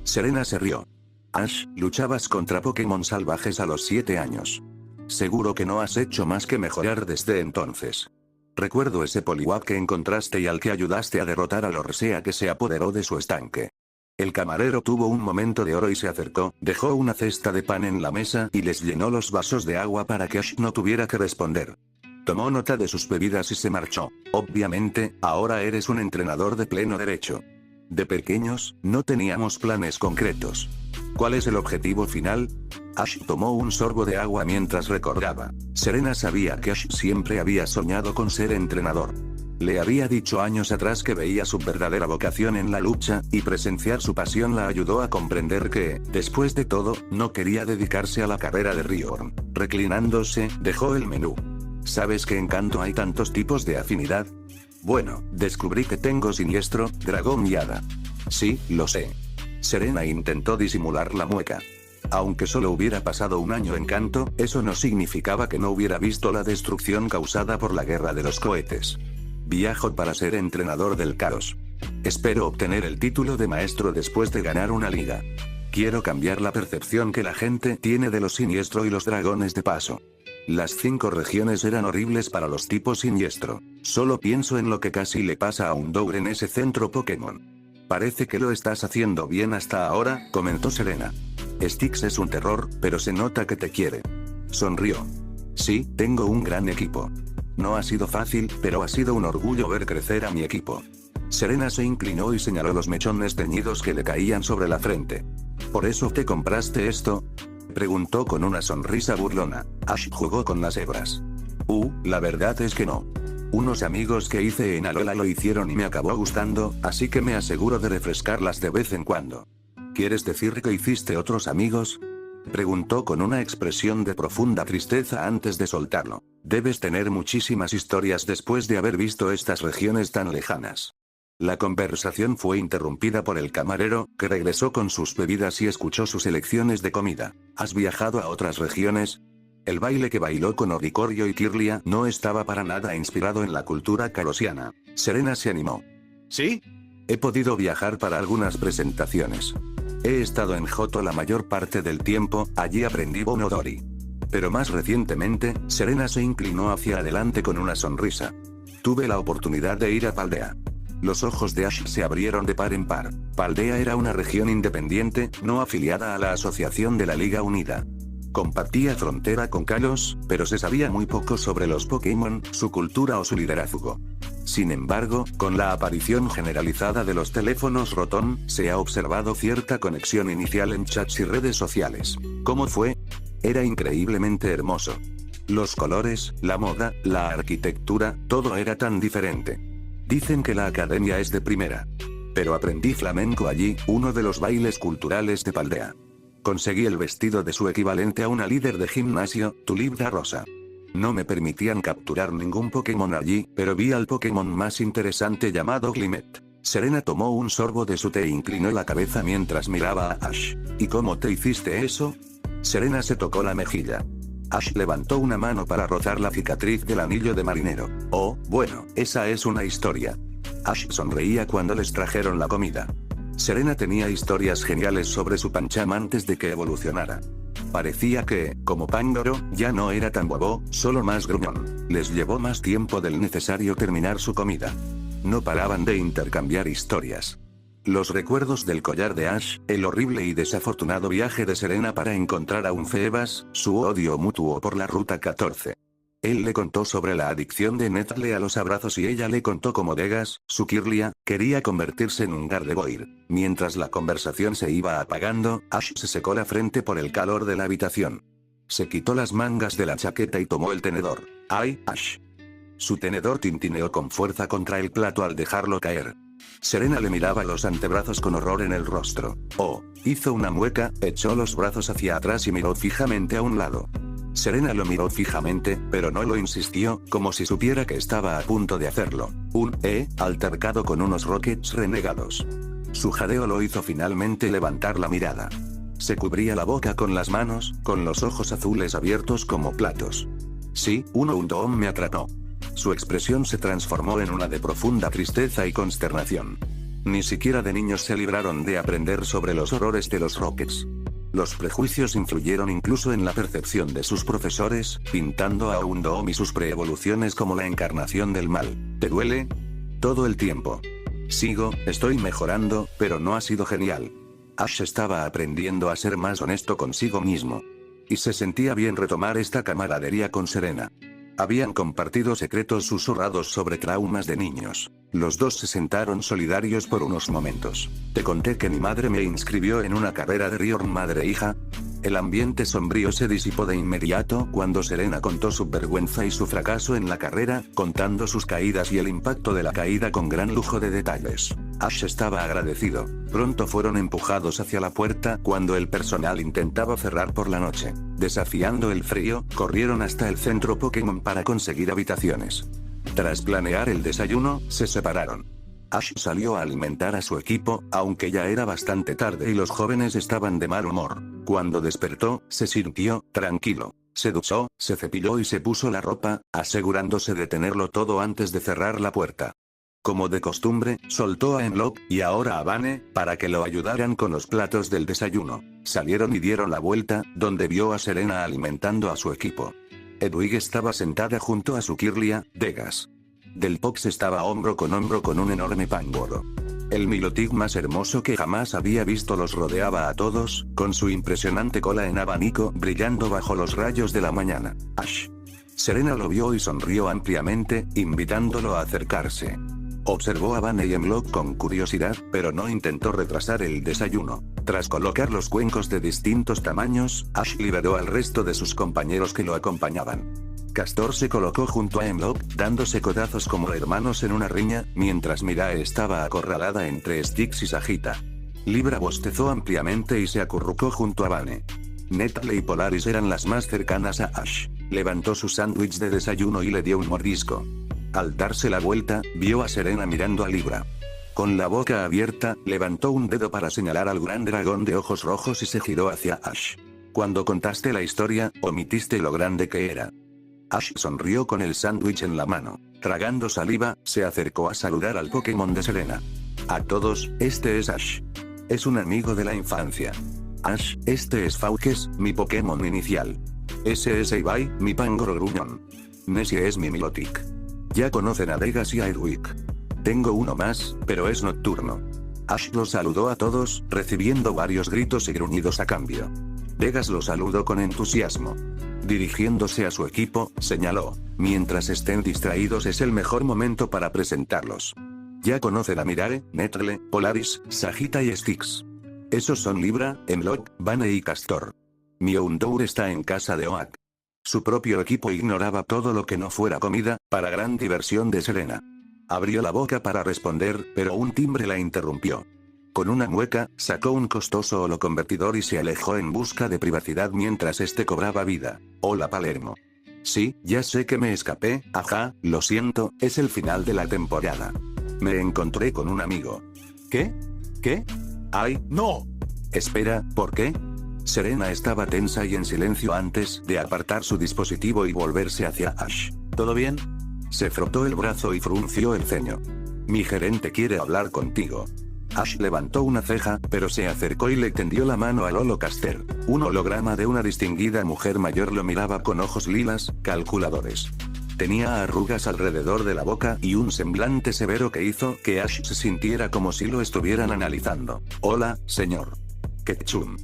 Serena se rió. Ash, luchabas contra Pokémon salvajes a los 7 años. Seguro que no has hecho más que mejorar desde entonces. Recuerdo ese Poliwag que encontraste y al que ayudaste a derrotar a Lorsea que se apoderó de su estanque. El camarero tuvo un momento de oro y se acercó, dejó una cesta de pan en la mesa y les llenó los vasos de agua para que Ash no tuviera que responder. Tomó nota de sus bebidas y se marchó. Obviamente, ahora eres un entrenador de pleno derecho. De pequeños, no teníamos planes concretos. ¿Cuál es el objetivo final? Ash tomó un sorbo de agua mientras recordaba. Serena sabía que Ash siempre había soñado con ser entrenador. Le había dicho años atrás que veía su verdadera vocación en la lucha, y presenciar su pasión la ayudó a comprender que, después de todo, no quería dedicarse a la carrera de Riorn. Reclinándose, dejó el menú. ¿Sabes qué encanto hay tantos tipos de afinidad? Bueno, descubrí que tengo siniestro, dragón y hada. Sí, lo sé. Serena intentó disimular la mueca. Aunque solo hubiera pasado un año en Kanto, eso no significaba que no hubiera visto la destrucción causada por la guerra de los cohetes. Viajo para ser entrenador del caos. Espero obtener el título de maestro después de ganar una liga. Quiero cambiar la percepción que la gente tiene de lo siniestro y los dragones de paso. Las 5 regiones eran horribles para los tipos siniestro. Solo pienso en lo que casi le pasa a un Dougre en ese centro Pokémon. Parece que lo estás haciendo bien hasta ahora, comentó Serena. Styx es un terror, pero se nota que te quiere. Sonrió. Sí, tengo un gran equipo. No ha sido fácil, pero ha sido un orgullo ver crecer a mi equipo. Serena se inclinó y señaló los mechones teñidos que le caían sobre la frente. ¿Por eso te compraste esto? Preguntó con una sonrisa burlona. Ash jugó con las hebras. La verdad es que no. Unos amigos que hice en Alola lo hicieron y me acabó gustando, así que me aseguro de refrescarlas de vez en cuando. ¿Quieres decir que hiciste otros amigos? Preguntó con una expresión de profunda tristeza antes de soltarlo. Debes tener muchísimas historias después de haber visto estas regiones tan lejanas. La conversación fue interrumpida por el camarero, que regresó con sus bebidas y escuchó sus elecciones de comida. ¿Has viajado a otras regiones? El baile que bailó con Oricorio y Kirlia no estaba para nada inspirado en la cultura carosiana. Serena se animó. ¿Sí? He podido viajar para algunas presentaciones. He estado en Johto la mayor parte del tiempo, allí aprendí Bonodori. Pero más recientemente, Serena se inclinó hacia adelante con una sonrisa. Tuve la oportunidad de ir a Paldea. Los ojos de Ash se abrieron de par en par. Paldea era una región independiente, no afiliada a la Asociación de la Liga Unida. Compartía frontera con Kalos, pero se sabía muy poco sobre los Pokémon, su cultura o su liderazgo. Sin embargo, con la aparición generalizada de los teléfonos Rotom, se ha observado cierta conexión inicial en chats y redes sociales. ¿Cómo fue? Era increíblemente hermoso. Los colores, la moda, la arquitectura, todo era tan diferente. Dicen que la academia es de primera. Pero aprendí flamenco allí, uno de los bailes culturales de Paldea. Conseguí el vestido de su equivalente a una líder de gimnasio, Tulipda Rosa. No me permitían capturar ningún Pokémon allí, pero vi al Pokémon más interesante llamado Glimet. Serena tomó un sorbo de su té e inclinó la cabeza mientras miraba a Ash. ¿Y cómo te hiciste eso? Serena se tocó la mejilla. Ash levantó una mano para rozar la cicatriz del anillo de marinero. Oh, bueno, esa es una historia. Ash sonreía cuando les trajeron la comida. Serena tenía historias geniales sobre su Pancham antes de que evolucionara. Parecía que, como Pandoro, ya no era tan bobo, solo más gruñón. Les llevó más tiempo del necesario terminar su comida. No paraban de intercambiar historias. Los recuerdos del collar de Ash, el horrible y desafortunado viaje de Serena para encontrar a un Phoebas, su odio mutuo por la Ruta 14. Él le contó sobre la adicción de Netle a los abrazos y ella le contó cómo Degas, su Kirlia, quería convertirse en un Gardevoir. Mientras la conversación se iba apagando, Ash se secó la frente por el calor de la habitación. Se quitó las mangas de la chaqueta y tomó el tenedor. ¡Ay, Ash! Su tenedor tintineó con fuerza contra el plato al dejarlo caer. Serena le miraba los antebrazos con horror en el rostro. Oh, hizo una mueca, echó los brazos hacia atrás y miró fijamente a un lado. Serena lo miró fijamente, pero no lo insistió, como si supiera que estaba a punto de hacerlo. Altercado con unos Rockets renegados. Su jadeo lo hizo finalmente levantar la mirada. Se cubría la boca con las manos, con los ojos azules abiertos como platos. Sí, un Undoom me atrapó. Su expresión se transformó en una de profunda tristeza y consternación. Ni siquiera de niños se libraron de aprender sobre los horrores de los Rockets. Los prejuicios influyeron incluso en la percepción de sus profesores, pintando a Undom y sus preevoluciones como la encarnación del mal. ¿Te duele? Todo el tiempo. Sigo, estoy mejorando, pero no ha sido genial. Ash estaba aprendiendo a ser más honesto consigo mismo. Y se sentía bien retomar esta camaradería con Serena. Habían compartido secretos susurrados sobre traumas de niños. Los dos se sentaron solidarios por unos momentos. ¿Te conté que mi madre me inscribió en una carrera de Riorn madre-hija? El ambiente sombrío se disipó de inmediato cuando Serena contó su vergüenza y su fracaso en la carrera, contando sus caídas y el impacto de la caída con gran lujo de detalles. Ash estaba agradecido. Pronto fueron empujados hacia la puerta cuando el personal intentaba cerrar por la noche. Desafiando el frío, corrieron hasta el centro Pokémon para conseguir habitaciones. Tras planear el desayuno, se separaron. Ash salió a alimentar a su equipo, aunque ya era bastante tarde y los jóvenes estaban de mal humor. Cuando despertó, se sintió tranquilo. Se duchó, se cepilló y se puso la ropa, asegurándose de tenerlo todo antes de cerrar la puerta. Como de costumbre, soltó a Hemlock y ahora a Vane, para que lo ayudaran con los platos del desayuno. Salieron y dieron la vuelta, donde vio a Serena alimentando a su equipo. Hedwig estaba sentada junto a su Kirlia, Degas. Delpox estaba hombro con un enorme pangoro. El Milotic más hermoso que jamás había visto los rodeaba a todos, con su impresionante cola en abanico brillando bajo los rayos de la mañana. Ash. Serena lo vio y sonrió ampliamente, invitándolo a acercarse. Observó a Vane y Hemlock con curiosidad, pero no intentó retrasar el desayuno. Tras colocar los cuencos de distintos tamaños, Ash liberó al resto de sus compañeros que lo acompañaban. Castor se colocó junto a Hemlock, dándose codazos como hermanos en una riña, mientras Mirae estaba acorralada entre Styx y Sagita. Libra bostezó ampliamente y se acurrucó junto a Vane. Nettle y Polaris eran las más cercanas a Ash. Levantó su sándwich de desayuno y le dio un mordisco. Al darse la vuelta, vio a Serena mirando a Libra. Con la boca abierta, levantó un dedo para señalar al gran dragón de ojos rojos y se giró hacia Ash. Cuando contaste la historia, omitiste lo grande que era. Ash sonrió con el sándwich en la mano. Tragando saliva, se acercó a saludar al Pokémon de Serena. A todos, este es Ash. Es un amigo de la infancia. Ash, este es Fauques, mi Pokémon inicial. Ese es Ibai, mi Pangoro gruñón. Nessie es mi Milotic. Ya conocen a Degas y a Hedwig. Tengo uno más, pero es nocturno. Ash los saludó a todos, recibiendo varios gritos y gruñidos a cambio. Degas lo saludó con entusiasmo. Dirigiéndose a su equipo, señaló, mientras estén distraídos es el mejor momento para presentarlos. Ya conocen a Mirae, Nettle, Polaris, Sagita y Styx. Esos son Libra, Hemlock, Vane y Castor. Mi Houndour está en casa de Oak. Su propio equipo ignoraba todo lo que no fuera comida, para gran diversión de Serena. Abrió la boca para responder, pero un timbre la interrumpió. Con una mueca, sacó un costoso holoconvertidor y se alejó en busca de privacidad mientras este cobraba vida. Hola Palermo. Sí, ya sé que me escapé, ajá, lo siento, es el final de la temporada. Me encontré con un amigo. ¿Qué? ¿Qué? ¡Ay, no! Espera, ¿por qué? Serena estaba tensa y en silencio antes de apartar su dispositivo y volverse hacia Ash. ¿Todo bien? Se frotó el brazo y frunció el ceño. Mi gerente quiere hablar contigo. Ash levantó una ceja, pero se acercó y le tendió la mano al Holocaster. Un holograma de una distinguida mujer mayor lo miraba con ojos lilas, calculadores. Tenía arrugas alrededor de la boca y un semblante severo que hizo que Ash se sintiera como si lo estuvieran analizando. Hola, señor Ketchum.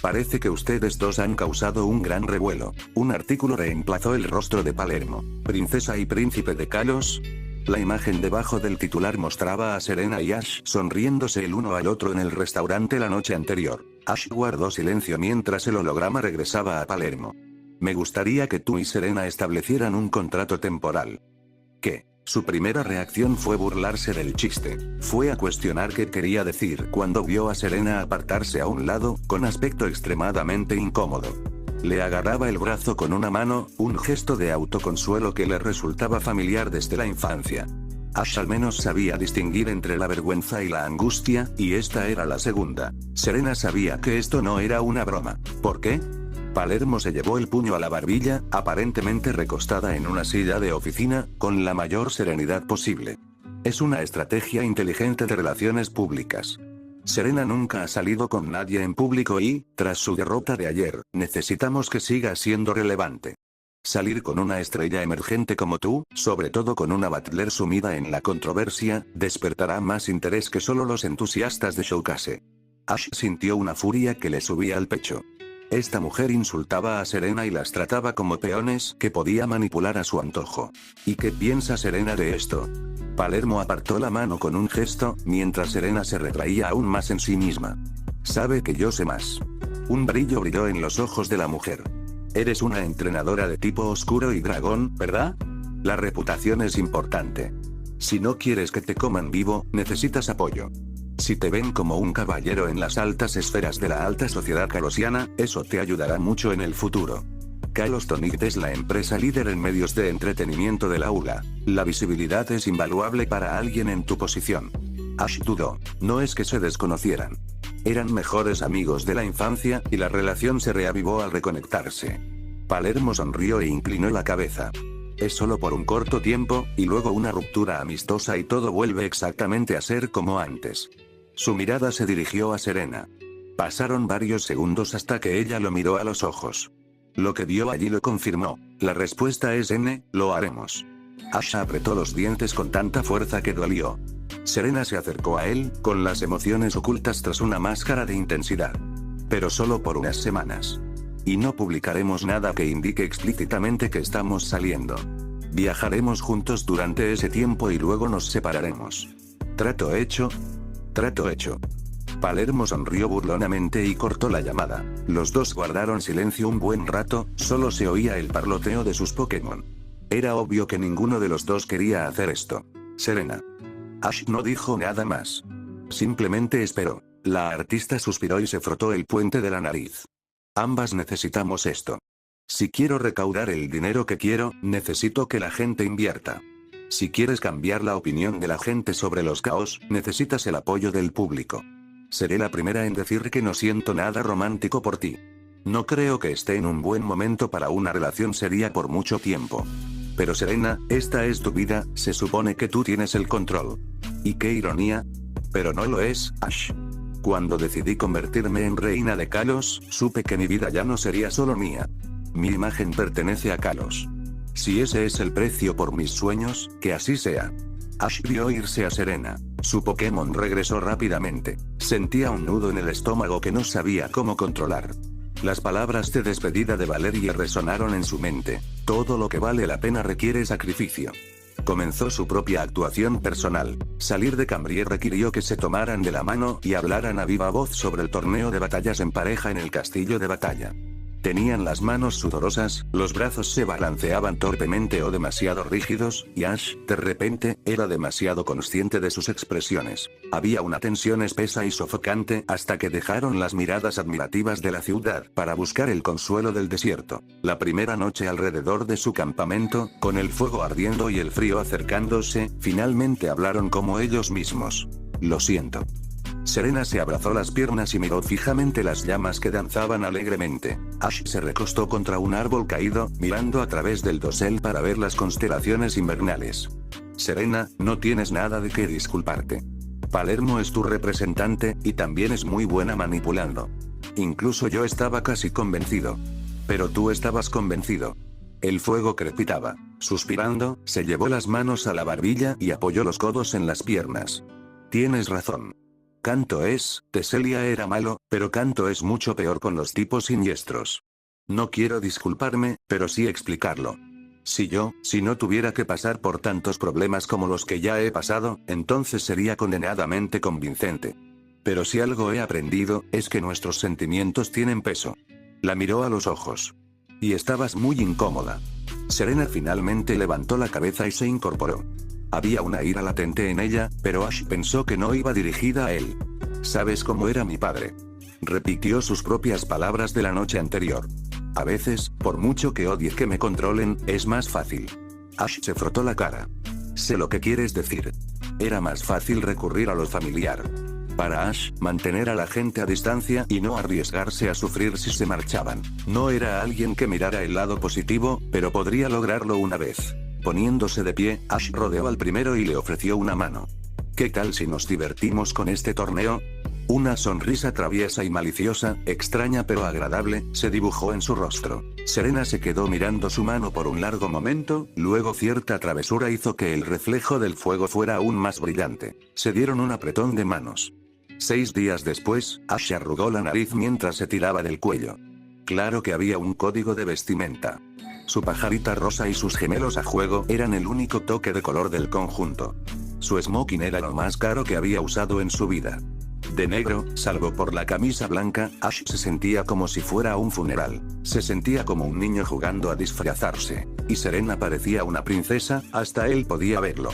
Parece que ustedes dos han causado un gran revuelo. Un artículo reemplazó el rostro de Palermo. Princesa y príncipe de Kalos. La imagen debajo del titular mostraba a Serena y Ash sonriéndose el uno al otro en el restaurante la noche anterior. Ash guardó silencio mientras el holograma regresaba a Palermo. Me gustaría que tú y Serena establecieran un contrato temporal. ¿Qué? Su primera reacción fue burlarse del chiste. Fue a cuestionar qué quería decir cuando vio a Serena apartarse a un lado, con aspecto extremadamente incómodo. Le agarraba el brazo con una mano, un gesto de autoconsuelo que le resultaba familiar desde la infancia. Ash al menos sabía distinguir entre la vergüenza y la angustia, y esta era la segunda. Serena sabía que esto no era una broma. ¿Por qué? Palermo se llevó el puño a la barbilla, aparentemente recostada en una silla de oficina, con la mayor serenidad posible. Es una estrategia inteligente de relaciones públicas. Serena nunca ha salido con nadie en público y, tras su derrota de ayer, necesitamos que siga siendo relevante. Salir con una estrella emergente como tú, sobre todo con una Butler sumida en la controversia, despertará más interés que solo los entusiastas de Showcase. Ash sintió una furia que le subía al pecho. Esta mujer insultaba a Serena y las trataba como peones que podía manipular a su antojo. ¿Y qué piensa Serena de esto? Palermo apartó la mano con un gesto, mientras Serena se retraía aún más en sí misma. Sabe que yo sé más. Un brillo brilló en los ojos de la mujer. Eres una entrenadora de tipo oscuro y dragón, ¿verdad? La reputación es importante. Si no quieres que te coman vivo, necesitas apoyo. Si te ven como un caballero en las altas esferas de la alta sociedad calosiana, eso te ayudará mucho en el futuro. Kalos Tonight es la empresa líder en medios de entretenimiento de la ULA. La visibilidad es invaluable para alguien en tu posición. Ash dudó. No es que se desconocieran. Eran mejores amigos de la infancia, y la relación se reavivó al reconectarse. Palermo sonrió e inclinó la cabeza. Es solo por un corto tiempo, y luego una ruptura amistosa y todo vuelve exactamente a ser como antes. Su mirada se dirigió a Serena. Pasaron varios segundos hasta que ella lo miró a los ojos. Lo que vio allí lo confirmó. La respuesta es N, lo haremos. Ash apretó los dientes con tanta fuerza que dolió. Serena se acercó a él, con las emociones ocultas tras una máscara de intensidad. Pero solo por unas semanas. Y no publicaremos nada que indique explícitamente que estamos saliendo. Viajaremos juntos durante ese tiempo y luego nos separaremos. ¿Trato hecho? Trato hecho. Palermo sonrió burlonamente y cortó la llamada. Los dos guardaron silencio un buen rato, solo se oía el parloteo de sus Pokémon. Era obvio que ninguno de los dos quería hacer esto. Serena. Ash no dijo nada más. Simplemente esperó. La artista suspiró y se frotó el puente de la nariz. Ambas necesitamos esto. Si quiero recaudar el dinero que quiero, necesito que la gente invierta. Si quieres cambiar la opinión de la gente sobre los caos, necesitas el apoyo del público. Seré la primera en decir que no siento nada romántico por ti. No creo que esté en un buen momento para una relación seria por mucho tiempo. Pero Serena, esta es tu vida, se supone que tú tienes el control. ¿Y qué ironía? Pero no lo es, Ash. Cuando decidí convertirme en reina de Kalos, supe que mi vida ya no sería solo mía. Mi imagen pertenece a Kalos. Si ese es el precio por mis sueños, que así sea. Ash vio irse a Serena. Su Pokémon regresó rápidamente. Sentía un nudo en el estómago que no sabía cómo controlar. Las palabras de despedida de Valerie resonaron en su mente. Todo lo que vale la pena requiere sacrificio. Comenzó su propia actuación personal. Salir de Cambrier requirió que se tomaran de la mano y hablaran a viva voz sobre el torneo de batallas en pareja en el castillo de batalla. Tenían las manos sudorosas, los brazos se balanceaban torpemente o demasiado rígidos, y Ash, de repente, era demasiado consciente de sus expresiones. Había una tensión espesa y sofocante hasta que dejaron las miradas admirativas de la ciudad para buscar el consuelo del desierto. La primera noche alrededor de su campamento, con el fuego ardiendo y el frío acercándose, finalmente hablaron como ellos mismos. Lo siento. Serena se abrazó las piernas y miró fijamente las llamas que danzaban alegremente. Ash se recostó contra un árbol caído, mirando a través del dosel para ver las constelaciones invernales. Serena, no tienes nada de qué disculparte. Palermo es tu representante, y también es muy buena manipulando. Incluso yo estaba casi convencido. Pero tú estabas convencido. El fuego crepitaba. Suspirando, se llevó las manos a la barbilla y apoyó los codos en las piernas. Tienes razón. Canto es, Teselia era malo, pero Canto es mucho peor con los tipos siniestros. No quiero disculparme, pero sí explicarlo. Si no tuviera que pasar por tantos problemas como los que ya he pasado, entonces sería condenadamente convincente. Pero si algo he aprendido, es que nuestros sentimientos tienen peso. La miró a los ojos. Y estabas muy incómoda. Serena finalmente levantó la cabeza y se incorporó. Había una ira latente en ella, pero Ash pensó que no iba dirigida a él. ¿Sabes cómo era mi padre? Repitió sus propias palabras de la noche anterior. A veces, por mucho que odie que me controlen, es más fácil. Ash se frotó la cara. Sé lo que quieres decir. Era más fácil recurrir a lo familiar. Para Ash, mantener a la gente a distancia y no arriesgarse a sufrir si se marchaban. No era alguien que mirara el lado positivo, pero podría lograrlo una vez. Poniéndose de pie, Ash rodeó al primero y le ofreció una mano. ¿Qué tal si nos divertimos con este torneo? Una sonrisa traviesa y maliciosa, extraña pero agradable, se dibujó en su rostro. Serena se quedó mirando su mano por un largo momento, luego cierta travesura hizo que el reflejo del fuego fuera aún más brillante. Se dieron un apretón de manos. 6 días después, Ash arrugó la nariz mientras se tiraba del cuello. Claro que había un código de vestimenta. Su pajarita rosa y sus gemelos a juego eran el único toque de color del conjunto. Su smoking era lo más caro que había usado en su vida. De negro, salvo por la camisa blanca, Ash se sentía como si fuera un funeral. Se sentía como un niño jugando a disfrazarse. Y Serena parecía una princesa, hasta él podía verlo.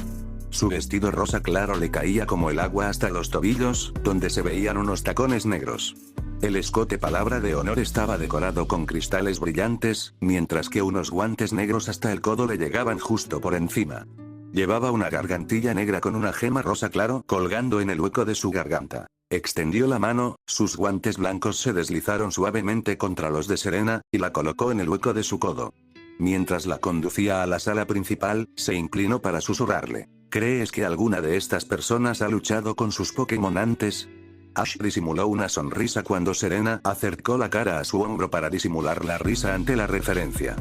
Su vestido rosa claro le caía como el agua hasta los tobillos, donde se veían unos tacones negros. El escote palabra de honor estaba decorado con cristales brillantes, mientras que unos guantes negros hasta el codo le llegaban justo por encima. Llevaba una gargantilla negra con una gema rosa claro colgando en el hueco de su garganta. Extendió la mano, sus guantes blancos se deslizaron suavemente contra los de Serena, y la colocó en el hueco de su codo. Mientras la conducía a la sala principal, se inclinó para susurrarle. ¿Crees que alguna de estas personas ha luchado con sus Pokémon antes? Ash disimuló una sonrisa cuando Serena acercó la cara a su hombro para disimular la risa ante la referencia.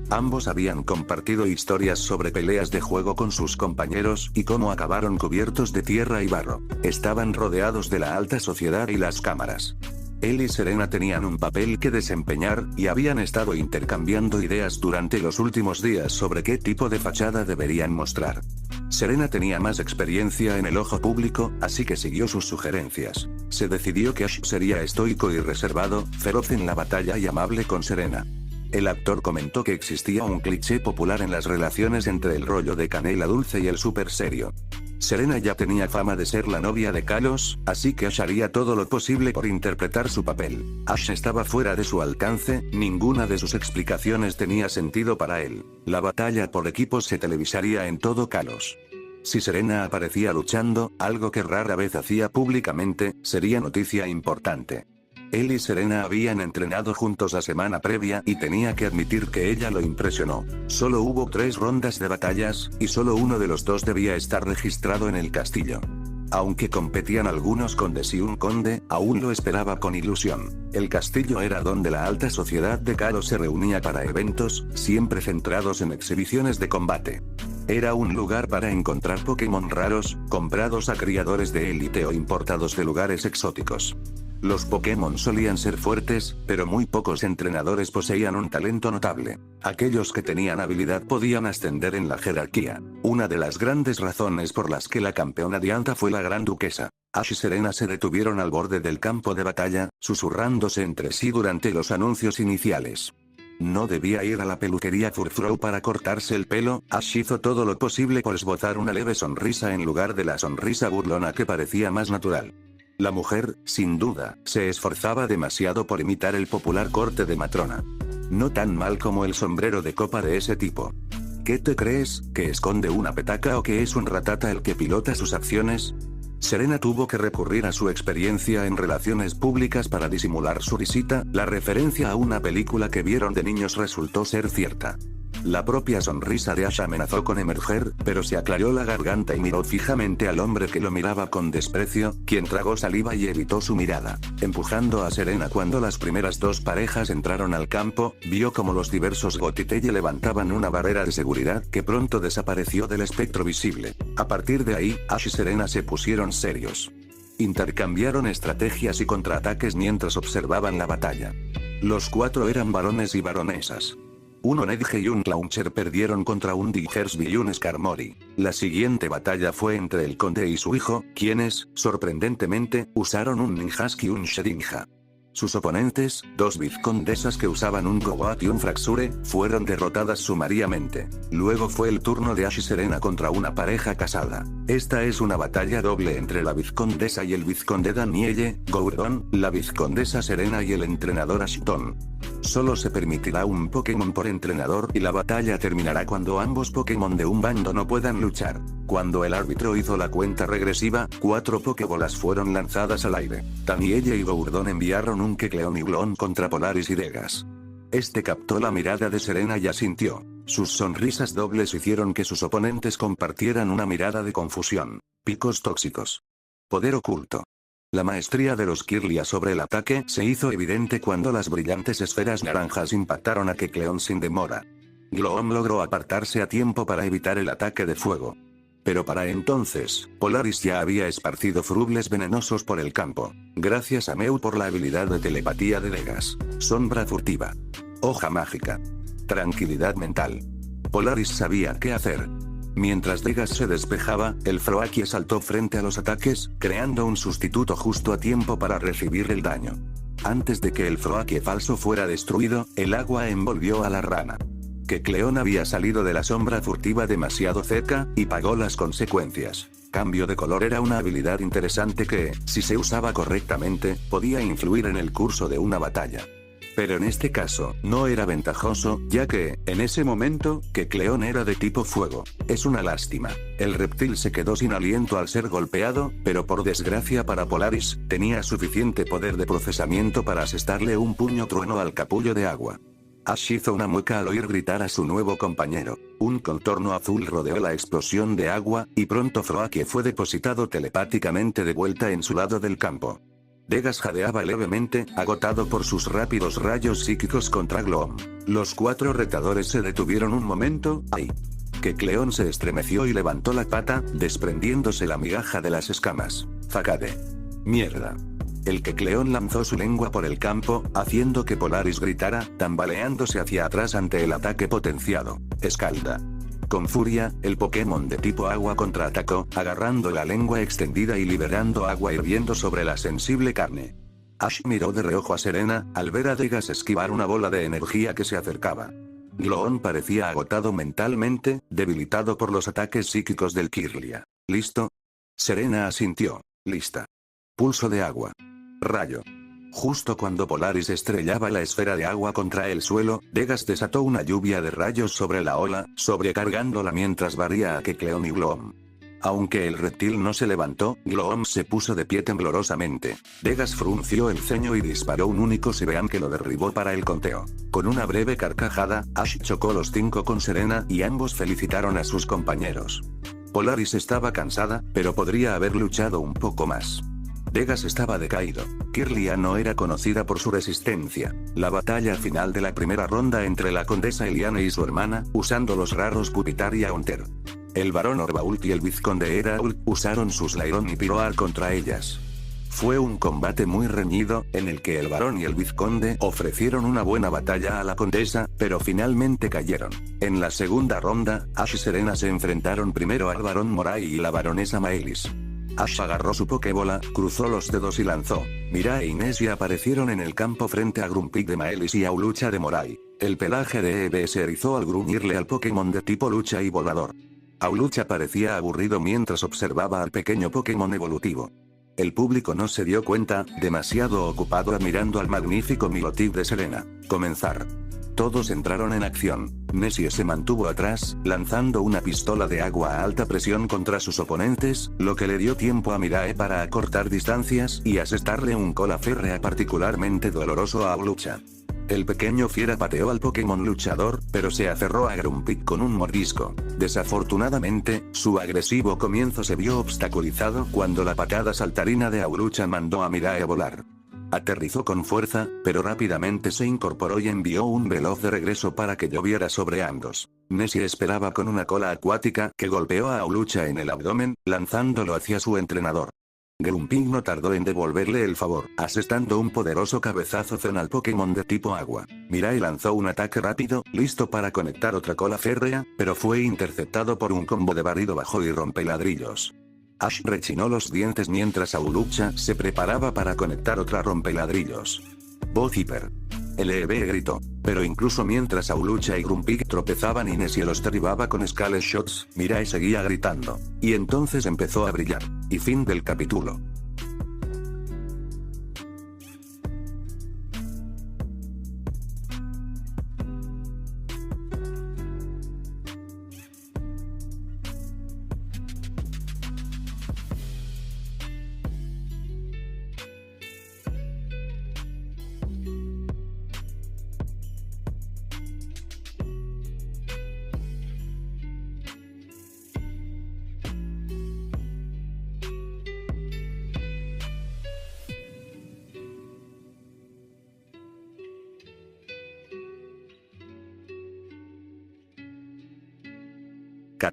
Ambos habían compartido historias sobre peleas de juego con sus compañeros y cómo acabaron cubiertos de tierra y barro. Estaban rodeados de la alta sociedad y las cámaras. Él y Serena tenían un papel que desempeñar, y habían estado intercambiando ideas durante los últimos días sobre qué tipo de fachada deberían mostrar. Serena tenía más experiencia en el ojo público, así que siguió sus sugerencias. Se decidió que Ash sería estoico y reservado, feroz en la batalla y amable con Serena. El actor comentó que existía un cliché popular en las relaciones entre el rollo de canela dulce y el súper serio. Serena ya tenía fama de ser la novia de Kalos, así que Ash haría todo lo posible por interpretar su papel. Ash estaba fuera de su alcance, ninguna de sus explicaciones tenía sentido para él. La batalla por equipos se televisaría en todo Kalos. Si Serena aparecía luchando, algo que rara vez hacía públicamente, sería noticia importante. Él y Serena habían entrenado juntos la semana previa y tenía que admitir que ella lo impresionó. Solo hubo 3 rondas de batallas, y solo uno de los 2 debía estar registrado en el castillo. Aunque competían algunos condes y un conde, aún lo esperaba con ilusión. El castillo era donde la alta sociedad de Kalos se reunía para eventos, siempre centrados en exhibiciones de combate. Era un lugar para encontrar Pokémon raros, comprados a criadores de élite o importados de lugares exóticos. Los Pokémon solían ser fuertes, pero muy pocos entrenadores poseían un talento notable. Aquellos que tenían habilidad podían ascender en la jerarquía. Una de las grandes razones por las que la campeona Diantha fue la Gran Duquesa. Ash y Serena se detuvieron al borde del campo de batalla, susurrándose entre sí durante los anuncios iniciales. No debía ir a la peluquería Furfrou para cortarse el pelo. Ash hizo todo lo posible por esbozar una leve sonrisa en lugar de la sonrisa burlona que parecía más natural. La mujer, sin duda, se esforzaba demasiado por imitar el popular corte de matrona. No tan mal como el sombrero de copa de ese tipo. ¿Qué te crees, que esconde una petaca o que es un ratata el que pilota sus acciones? Serena tuvo que recurrir a su experiencia en relaciones públicas para disimular su risita. La referencia a una película que vieron de niños resultó ser cierta. La propia sonrisa de Ash amenazó con emerger, pero se aclaró la garganta y miró fijamente al hombre que lo miraba con desprecio, quien tragó saliva y evitó su mirada. Empujando a Serena cuando las primeras 2 parejas entraron al campo, vio como los diversos Gotitelle levantaban una barrera de seguridad que pronto desapareció del espectro visible. A partir de ahí, Ash y Serena se pusieron serios. Intercambiaron estrategias y contraataques mientras observaban la batalla. Los 4 eran varones y baronesas. Un Onedge y un Clauncher perdieron contra un Diggersby y un Skarmory. La siguiente batalla fue entre el conde y su hijo, quienes, sorprendentemente, usaron un Ninjask y un Shedinja. Sus oponentes, 2 vizcondesas que usaban un Goat y un Fraxure, fueron derrotadas sumariamente. Luego fue el turno de Ash y Serena contra una pareja casada. Esta es una batalla doble entre la vizcondesa y el vizconde Danielle Gordon, la vizcondesa Serena y el entrenador Ashton. Solo se permitirá un Pokémon por entrenador y la batalla terminará cuando ambos Pokémon de un bando no puedan luchar. Cuando el árbitro hizo la cuenta regresiva, 4 Pokébolas fueron lanzadas al aire. Danielle y Gordon enviaron un Kecleon y Glon contra Polaris y Degas. Este captó la mirada de Serena y asintió. Sus sonrisas dobles hicieron que sus oponentes compartieran una mirada de confusión. Picos tóxicos. Poder oculto. La maestría de los Kirlia sobre el ataque se hizo evidente cuando las brillantes esferas naranjas impactaron a Kecleon sin demora. Gloom logró apartarse a tiempo para evitar el ataque de fuego. Pero para entonces, Polaris ya había esparcido frubles venenosos por el campo. Gracias a Meu por la habilidad de telepatía de Degas. Sombra furtiva. Hoja mágica. Tranquilidad mental. Polaris sabía qué hacer. Mientras Degas se despejaba, el Froakie saltó frente a los ataques, creando un sustituto justo a tiempo para recibir el daño. Antes de que el Froakie falso fuera destruido, el agua envolvió a la rana. Kecleon había salido de la sombra furtiva demasiado cerca, y pagó las consecuencias. Cambio de color era una habilidad interesante que, si se usaba correctamente, podía influir en el curso de una batalla. Pero en este caso, no era ventajoso, ya que, en ese momento, Kecleon era de tipo fuego. Es una lástima. El reptil se quedó sin aliento al ser golpeado, pero por desgracia para Polaris, tenía suficiente poder de procesamiento para asestarle un puño trueno al capullo de agua. Ash hizo una mueca al oír gritar a su nuevo compañero. Un contorno azul rodeó la explosión de agua, y pronto Froakie fue depositado telepáticamente de vuelta en su lado del campo. Degas jadeaba levemente, agotado por sus rápidos rayos psíquicos contra Gloom. Los 4 retadores se detuvieron un momento. ¡Ay! Kecleon se estremeció y levantó la pata, desprendiéndose la migaja de las escamas. ¡Facade! ¡Mierda! El Kecleon lanzó su lengua por el campo, haciendo que Polaris gritara, tambaleándose hacia atrás ante el ataque potenciado. Escalda. Con furia, el Pokémon de tipo agua contraatacó, agarrando la lengua extendida y liberando agua hirviendo sobre la sensible carne. Ash miró de reojo a Serena, al ver a Degas esquivar una bola de energía que se acercaba. Gloom parecía agotado mentalmente, debilitado por los ataques psíquicos del Kirlia. ¿Listo? Serena asintió. Lista. Pulso de agua. Rayo. Justo cuando Polaris estrellaba la esfera de agua contra el suelo, Degas desató una lluvia de rayos sobre la ola, sobrecargándola mientras barría a Kecleon y Gloom. Aunque el reptil no se levantó, Gloom se puso de pie temblorosamente. Degas frunció el ceño y disparó un único Sebeam que lo derribó para el conteo. Con una breve carcajada, Ash chocó los 5 con Serena y ambos felicitaron a sus compañeros. Polaris estaba cansada, pero podría haber luchado un poco más. Degas estaba decaído. Kirlia no era conocida por su resistencia. La batalla final de la primera ronda entre la condesa Eliane y su hermana, usando los raros Pupitar y Haunter. El barón Orbault y el vizconde Erault usaron sus Lairon y Piroar contra ellas. Fue un combate muy reñido, en el que el barón y el vizconde ofrecieron una buena batalla a la condesa, pero finalmente cayeron. En la segunda ronda, Ash y Serena se enfrentaron primero al barón Moray y la baronesa Maelis. Ash agarró su Pokébola, cruzó los dedos y lanzó. Mira e Inesia aparecieron en el campo frente a Grumpig de Maelis y Aulucha de Moray. El pelaje de Eve se erizó al gruñirle al Pokémon de tipo lucha y volador. Aulucha parecía aburrido mientras observaba al pequeño Pokémon evolutivo. El público no se dio cuenta, demasiado ocupado admirando al magnífico Milotic de Serena. Comenzar. Todos entraron en acción. Nessie se mantuvo atrás, lanzando una pistola de agua a alta presión contra sus oponentes, lo que le dio tiempo a Mirae para acortar distancias y asestarle un cola férrea particularmente doloroso a Aulucha. El pequeño fiera pateó al Pokémon luchador, pero se aferró a Grumpig con un mordisco. Desafortunadamente, su agresivo comienzo se vio obstaculizado cuando la patada saltarina de Aulucha mandó a Mirae a volar. Aterrizó con fuerza, pero rápidamente se incorporó y envió un veloz de regreso para que lloviera sobre ambos. Nessie esperaba con una cola acuática que golpeó a Aulucha en el abdomen, lanzándolo hacia su entrenador. Grumpig no tardó en devolverle el favor, asestando un poderoso cabezazo zen al Pokémon de tipo agua. Mirae lanzó un ataque rápido, listo para conectar otra cola férrea, pero fue interceptado por un combo de barrido bajo y rompeladrillos. Ash rechinó los dientes mientras Aulucha se preparaba para conectar otra rompeladrillos. Voz hiper. LEB gritó. Pero incluso mientras Aulucha y Grumpig tropezaban y Nessie los derribaba con Scale Shots, Mirae seguía gritando. Y entonces empezó a brillar. Y fin del capítulo.